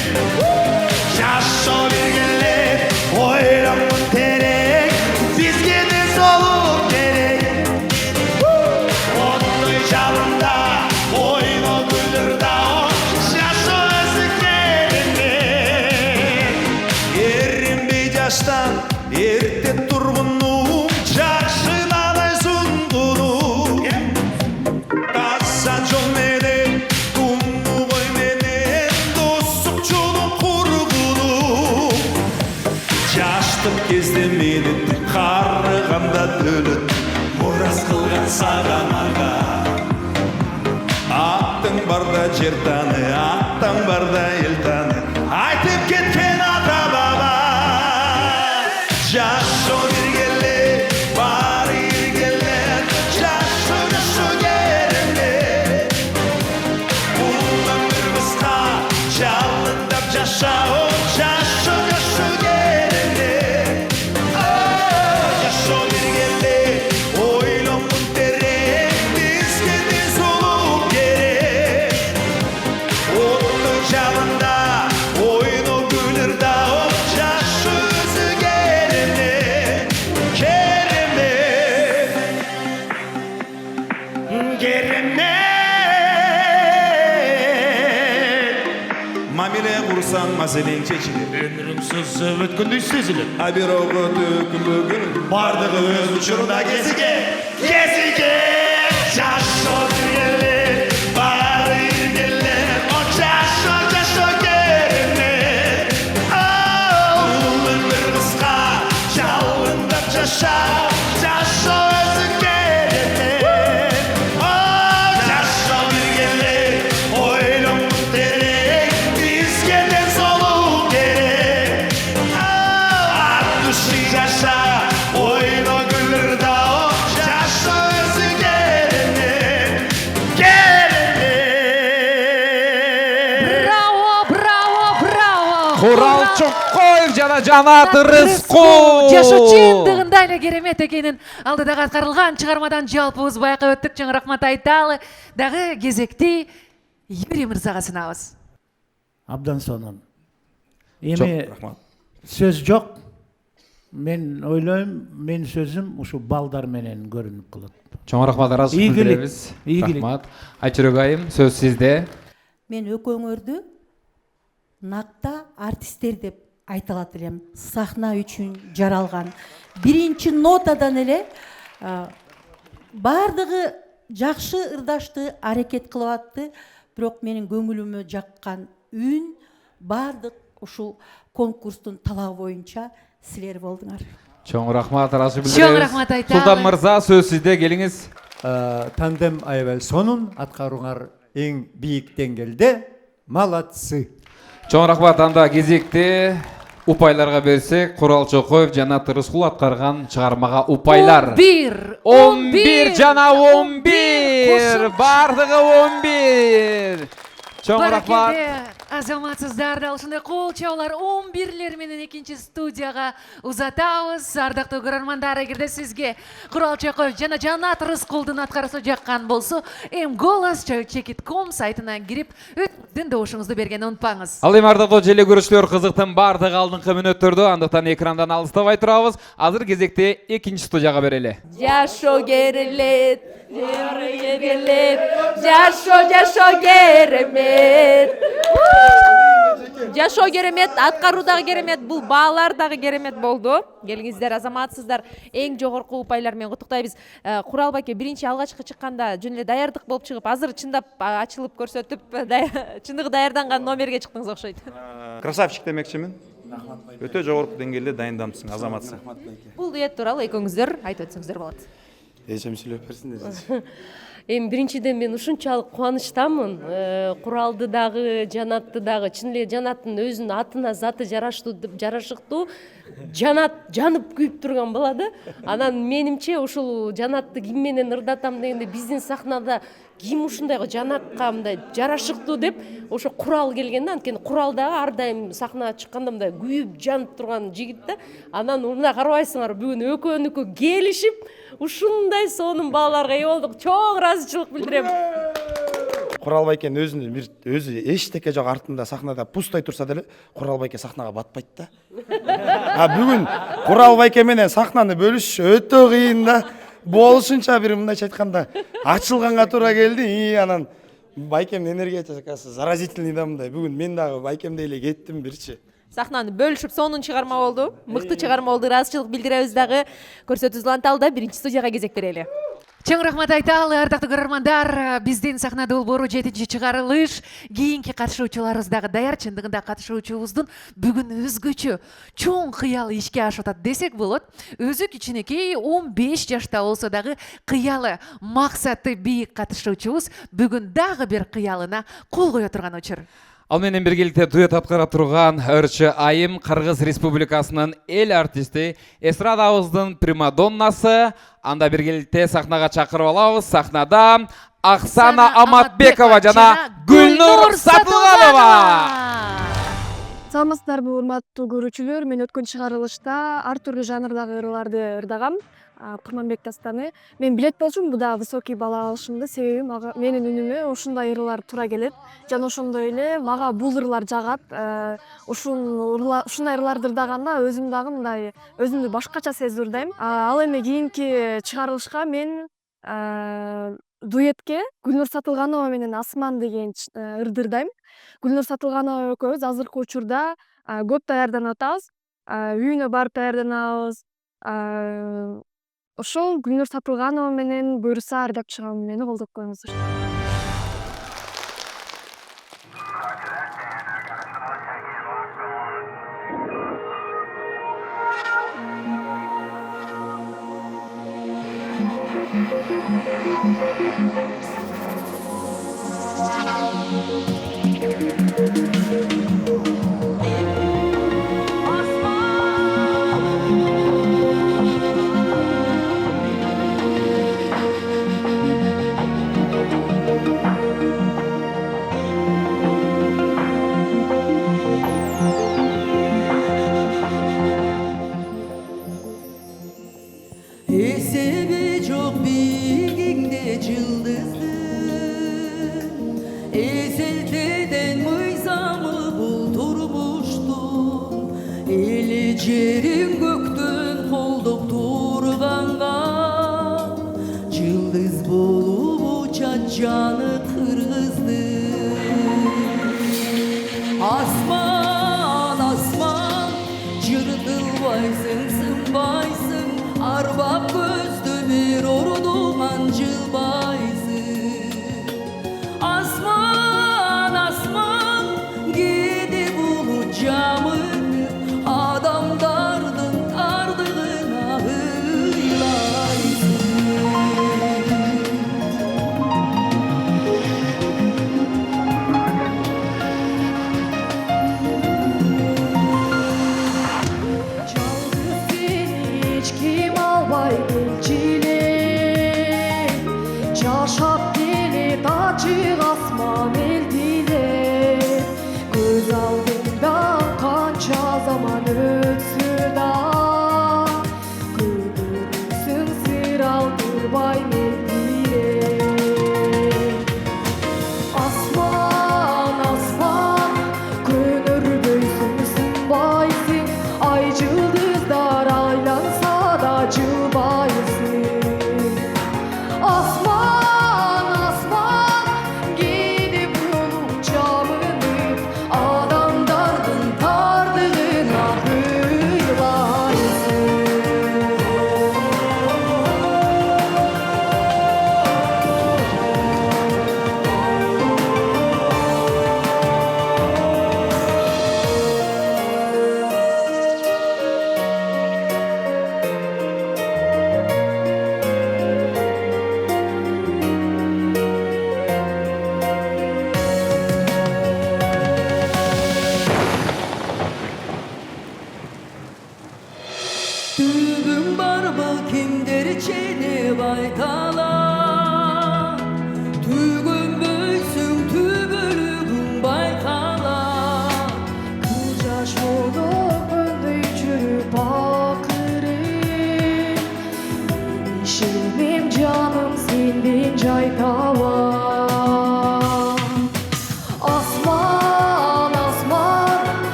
Жашо бергелер, ойрамын терек, бізге де солу керек. Ондай жалында, ойно күлірдау, жашо өзі керемет. Ерінбей жаштан, ерте тұрғыну, жақшынан айсың бұну. Таза жол менен саған аға. Аттың барда жер таны, аттың барда ел таны, айтып кеткен ата баба. Жашо бергеле, бар ергеле, жашо керемет. Бұл өмір қысқа, жалындап жашау, жашо керемет. Жашо бергеле, ойланып терең, бізге де сұлу керек. Оттың жалында, ойнау гүлірда, жашы өзі керемет. Керемет, керемет. Мамиле құрсан мәселең шешілер, өмірің сызып өткендей сезілер. Абирауға төкім бүгін, бардығы өз ұшырда кезіге, кезіге. Жашо бергеле, бар ергеле, жашо керемет. Бұл өмір қысқа, жалындап жашау, жашо өзі керемет. Жашо бергеле, ойланып терең, бізге де сұлу керек. Ат дұши жаша, ойна гүлірда, жашо өзі керемет. Керемет. Браво, браво, браво. Құрал Чоққоев жана Жанат Рысқұл. Жашы чындығында эле керемет экенин алдыдағы атқарылған чыгармадан жалпыбыз байкап өттүк. Чоң рахмат айталы. Дагы кезекти Юрий мырзага сынабыз. Абдан сонун. Эми сөз жок. Мен ойлойм, мен сөзүм ушу балдар менен көрүнүп калат. Чоң рахмат, ыраазычылык билдиребиз. Рахмат. Айчүрөк айым, сөз сизде. Мен өкөңөрдү накта артисттер деп айта алат элем. Сахна үчүн жаралган. Биринчи нотадан эле бардыгы жакшы ырдашты, аракет кылып атты. Бирок менин көңүлүмө жаккан үн бардык ушул конкурстун талабы боюнча силер болдуңар. Чоң рахмат, ыраазычылык Чоң билдиребиз. рахмат айталы. Султан мырза, сөз сизде, келиңиз. Тандем аябай сонун, аткарууңар эң бийик деңгээлде. Молодцы. Чоң рахмат, анда кезекте упайларга берсек, Курал Чоқоев, Жанат Рысқұл аткарган чыгармага упайлар. 11 жана 11. Бардыгы 11. Чоң рахмат. Азаматсыздар да ушундай кол чабуулар 11лер менен экинчи студияга узатабыз. Ардактуу көрөрмандар, эгерде сизге Курал Чоқоев жана Жанат Рыскулдун аткарысы жаккан болсо, golaz.chekit.com сайтына кирип өздүн добушуңузду бергенди унутпаңыз. Ал эми ардактуу желе көрүүчүлөр, кызыктын бардыгы алдыңкы мүнөттөрдү, андыктан экрандан алыстабай турабыз. Азыр кезекте экинчи студияга берели. Жашо керелет, жашо керемет. Жашоо керемет, аткаруу дагы керемет, бул баалар дагы керемет болду. Келиңиздер, азаматсыздар, эң жогорку упайлар менен куттуктайбыз. Курал байке биринчи алгачкы чыкканда жөн эле даярдык болуп чыгып, азыр чындап ачылып көрсөтүп, чындыгы даярданган номерге чыктыңыз окшойт. Красавчик демекчимин. Өтө жогорку деңгээлде дайындамсың, азаматсың. Бул дуэт тууралуу экөөңүздөр айтып өтсөңүздөр болот. Эжем сүйлөп берсин дедим. Эми биринчиден мен ушунчалык кубанычтамын. Куралды дагы, Жанатты дагы, чын эле Жанаттын өзүнүн атына заты жарашыктуу. Жанат жанып күйүп турган бала да. Анан менимче ушул Жанатты ким менен ырдатам дегенде биздин сахнада ким ушундай Жанатка мындай жарашыктуу деп ошо Курал келген да. Анткени Курал дагы ар дайым сахнага чыкканда мындай күйүп жанып турган жигит да. Анан мына карабайсыңар, бүгүн экөөнүкү келишип ушундай сонун бааларга ээ болдук. Чоң ыраазычылык билдирем. Курал байкен өзү эчтеке жок артында сахнада пустой турса деле Курал байке сахнага батпайт да. Бүгүн Курал байке менен сахнаны бөлүш өтө кыйын да. Болушунча бир мындайча айтканда ачылганга туура келди. Анан байкемдин энергетикасы заразительный да мындай. Бүгүн мен дагы байкемдей эле кеттим бирчи. Сахнаны бөлүшүп сонун чыгарма болду. Мыкты чыгарма болду. Ыраазычылык билдиребиз дагы. Көрсөтүү анталда биринчи студияга кезек берели. Чоң рахмат айталы, ардактуу көрөрмандар. Биздин сахнада долбоору 7-чи чыгарылыш. Кийинки катышуучуларыбыздагы даяр, чындыгында катышуучубуздун бүгүн өзгөчө чоң кыялы ишке ашып атат десек болот. Өзү кичинекей 15 жашта болсо дагы кыялы, максаты бийик катышуучубуз бүгүн дагы бир кыялына кол кое турган учур. Ал менен биргеликте дуэт аткара турган Өрчү Айым Кыргыз Республикасынын эл артисти, эстрадабыздын примадоннасы. Анда биргеликте сахнага чакырып алабыз. Сахнада Аксана Аматбекова жана Гүлнур Сатылганова. Саламатсыздарбы, урматтуу көрүүчүлөр. Мен өткөн чыгарылышта ар түрдүү жанрдагы ырларды ырдагам. Курманбек Дастаны. Мен билет болчумун, буда высокий бала алышымды, себеби менин үнүмө ушундай ырлар туура келет. Жана ошондой эле мага бул ырлар жагат. Ушундай ырларды ырдаганда өзүм дагы мындай өзүмдү башкача сезип ырдайм. Ал эми кийинки чыгарылышка мен дуэтке Гүлнур Сатылганова менен Асман деген ырды ырдайм. Гүлнур Сатылганова экөөбүз азыркы учурда көп даярданып атабыз. Үйүнө барып даярданабыз. Ошол Гүлнур Сатылганова менен буюрса ырдап чыгам, мени колдоп коюңуздар. Eseri çok bilginde cıldızdı, ezelteden mıyzamı buldurmuştum. Eli cerim göktün kolduk turganğa, cıldız bulup uçan canı kırgızdı. Asman asman cırtılbaysın sınbaysın, arbap gözlü bir orduman cılbaysın. Asman asman gidip bulacağımı adamdardın ardığına hıylaysın.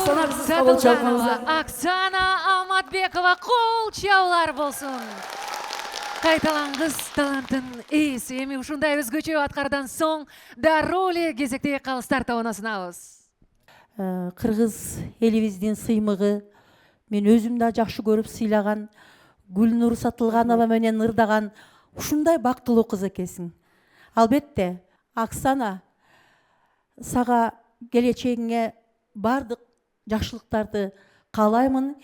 Алтын Сатылганова, Оксана Алматбекова кол чаулар болсун. Кайталаңыз талантын ээси. Эми ушундай өзгөчө аткардан соң да роли кезекте калыстар тобуна сунабыз. Кыргыз элибиздин сыймыгы, мен өзүм да жакшы көрүп сыйлаган Гүлнур Сатылганова менен ырдаган ушундай бактылуу кыз экенсиң. Албетте, Оксана, сага келечегиңе бардык жакшылыктарды каалаймын.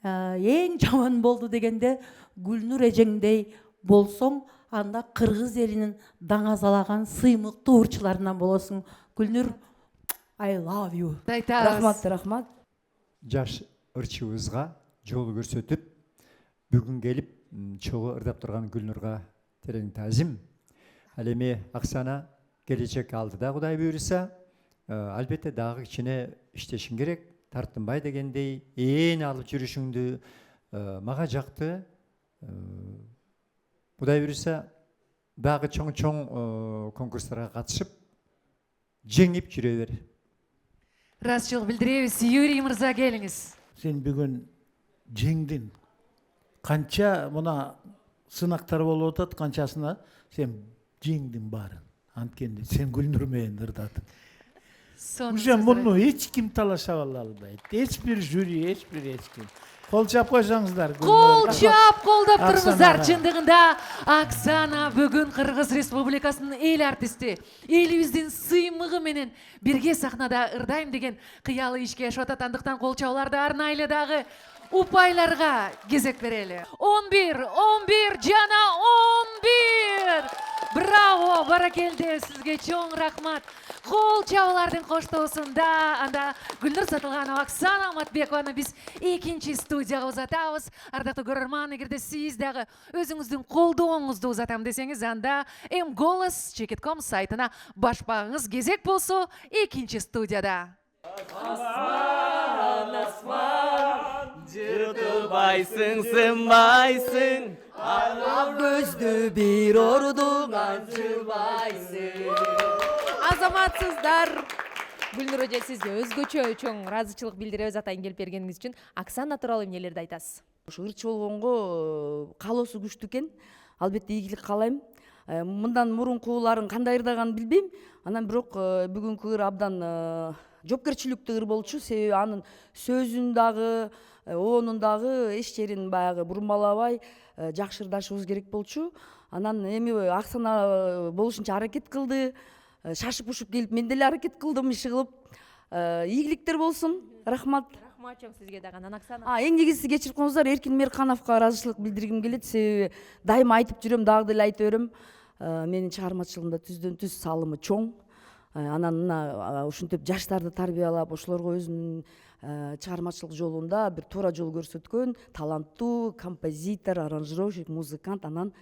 Эң жаман болду дегенде Гүлнур эжеңдей болсоң, анда кыргыз элинин даңазалаган сыймыктуу урчуларынан болосуң. Гүлнур, I love you. Рахмат. Жаш ырчыбызга жол көрсөтүп, бүгүн келип чогуу ырдап турган Гүлнурга терең таазим. Ал эми Оксана келечек алдыда Кудай буйруса, албетте дагы кичине иштешиң керек. Тартынбай дегендей ээн алып жүрүшүңдү мага жакты. Кудай буйруса дагы чоң конкурстарга катышып жеңип жүрө бер. Ыраазычылык билдиребиз. Юрий мырза, келиңиз. Сен бүгүн жеңдин. Канча мына сынактар болуп атат, канчасына сен жеңдин баарын. Анткенде сен Гүлнур менен ырдадың. Уже муну эч ким талаша албайт. Эч бир жюри, эч ким. Кол чап койсоңуздар. Кол чап колдоп туруңуздар. Чындыгында Оксана бүгүн Кыргыз Республикасынын эл артисти, элибиздин сыймыгы менен бирге сахнада ырдайм деген кыялы ишке ашып атат. Андыктан кол чауларды арнайлы дагы упайларга кезек берели. 11 жана 11. Браво, баракелде, сизге чоң рахмат. Кол чабуулардын коштоосунда анда Гүлнур Сатылганова, Оксана Алматбекованы биз экинчи студияга узатабыз. Ардактуу көрөрман, эгерде сиз дагы өзүңүздүн колдооңузду узатам десеңиз, анда Голос Чекитком сайтына башпагыңыз кезек болсо экинчи студияда. Асман, жыртылбайсың, сынбайсың, алып көздү бир ордуңан жылбайсың. Азаматсыздар. Гүлнур эже, сизге өзгөчө чоң ыраазычылык билдиребиз атайын келип бергениңиз үчүн. Оксана тууралуу эмнелерди айтасыз? Ушу ырчы болгонго каалоосу күчтүү экен. Албетте ийгилик каалайм. Мындан мурункуларын кандай ырдаганын билбейм. Анан бирок бүгүнкү ыр абдан жоопкерчиликтүү ыр болчу. Себеби анын сөзүн дагы, оонун дагы эч жерин баягы бурмалабай жакшы ырдашыбыз керек болчу. Анан эми Оксана болушунча аракет кылды. Шашып-ушуп келип мен деле аракет кылдым, иши кылып. Ийгиликтер болсун. Рахмат. Рахмат чоң сизге дагы. Анан Оксана. Эң негизгиси кечирип коюңуздар, Эркин Меркановго ыраазычылык билдиргим келет. Себеби дайыма айтып жүрөм, дагы деле айта берем. Менин чыгармачылыгымда түздөн-түз салымы чоң. Анан мына ушинтип жаштарды тарбиялап, ошолорго өзүнүн чыгармачылык жолунда бир туура жол көрсөткөн таланттуу композитор, аранжировщик, музыкант, анан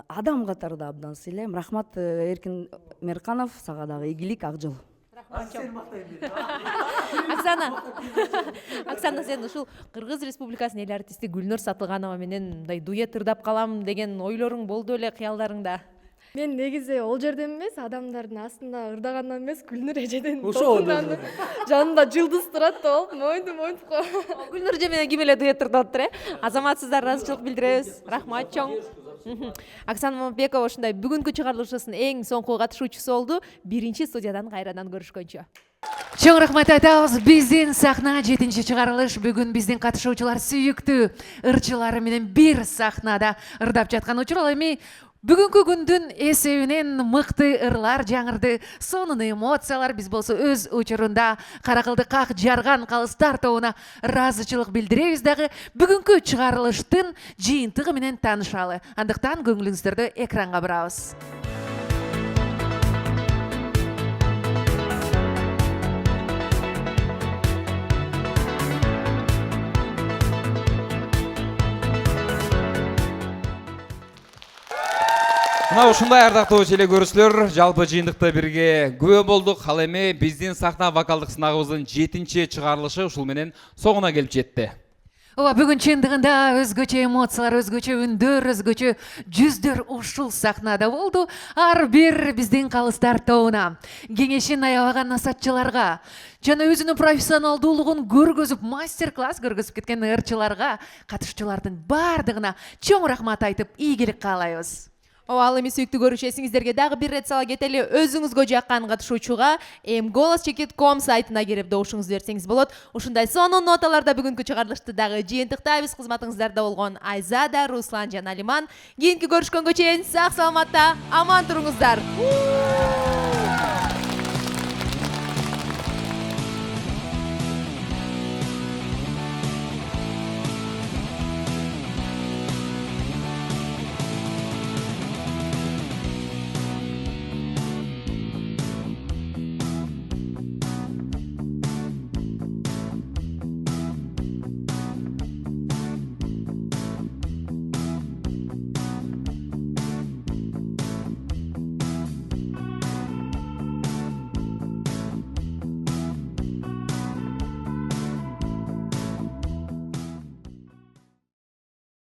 адам катары да абдан сыйлайм. Рахмат, Эркин Мерканов, сага дагы ийгилик, ак жол. Оксана, сен ушул Кыргыз Республикасынын эл артисти Гүлнур Сатылганова менен мындай дуэт ырдап калам деген ойлоруң болду эле кыялдарыңда? Мен негизи ол жерден эмес, адамдардын астында ырдагандан эмес, Гүлнур эжеден жанында жылдыз турат да болуп, мойнду го. Гүлнур эже менен ким эле дуэт ырдап Азаматсыздар, ыраазычылык билдиребиз. Рахмат чоң. Оксана Алматбекова ушундай бүгүнкү чыгарылышыбыздын эң соңку катышуучусу болду. Биринчи студиядан кайрадан көрүшкөнчө. Чоң рахмат айтабыз. Биздин сахна 7-чи чыгарылыш. Бүгүн биздин катышуучулар сүйүктүү ырчылары менен бир сахнада ырдап жаткан учур. Ал эми бүгүнкү күндүн эсебинен мыкты ырлар жаңырды, сонун эмоциялар. Биз болсо өз учурунда Каракылды как жарган калыстар тобуна ыраазычылык билдиребиз дагы. Бүгүнкү чыгарылыштын жыйынтыгы менен таанышалы. Андыктан көңүлүңүздөрдү экранга бурабыз. Мына ушундай ардактуу телекөрүүчүлөр, жалпы жыйынтыкта бирге күбө болдук. Ал эми биздин сахна вокалдык сынагыбыздын 7-чи чыгарылышы ушул менен соңуна келип жетти. Ооба, бүгүн чындыгында өзгөчө эмоциялар, өзгөчө үндөр, өзгөчө жүздөр ушул сахнада болду. Ар бир биздин калыстар тобуна, кеңешин аябаган насатчыларга жана өзүнүн профессионалдуулугун көргөзүп, мастер-класс көргөзүп кеткен ырчыларга, катышуучулардын бардыгына чоң рахмат айтып, ийгилик каалайбыз. Ал эми сүйүктүү көрүүчү, дагы бир рет сала кетели, өзүңүзгө жаккан катышуучуга голос.com сайтына кирип добушуңузду берсеңиз болот. Ушундай сонун ноталарда бүгүнкү чыгарылышты дагы жыйынтыктайбыз. Кызматыңыздарда болгон Айзада, Руслан жана Алиман. Кийинки көрүшкөнгө чейин сак саламатта аман туруңуздар.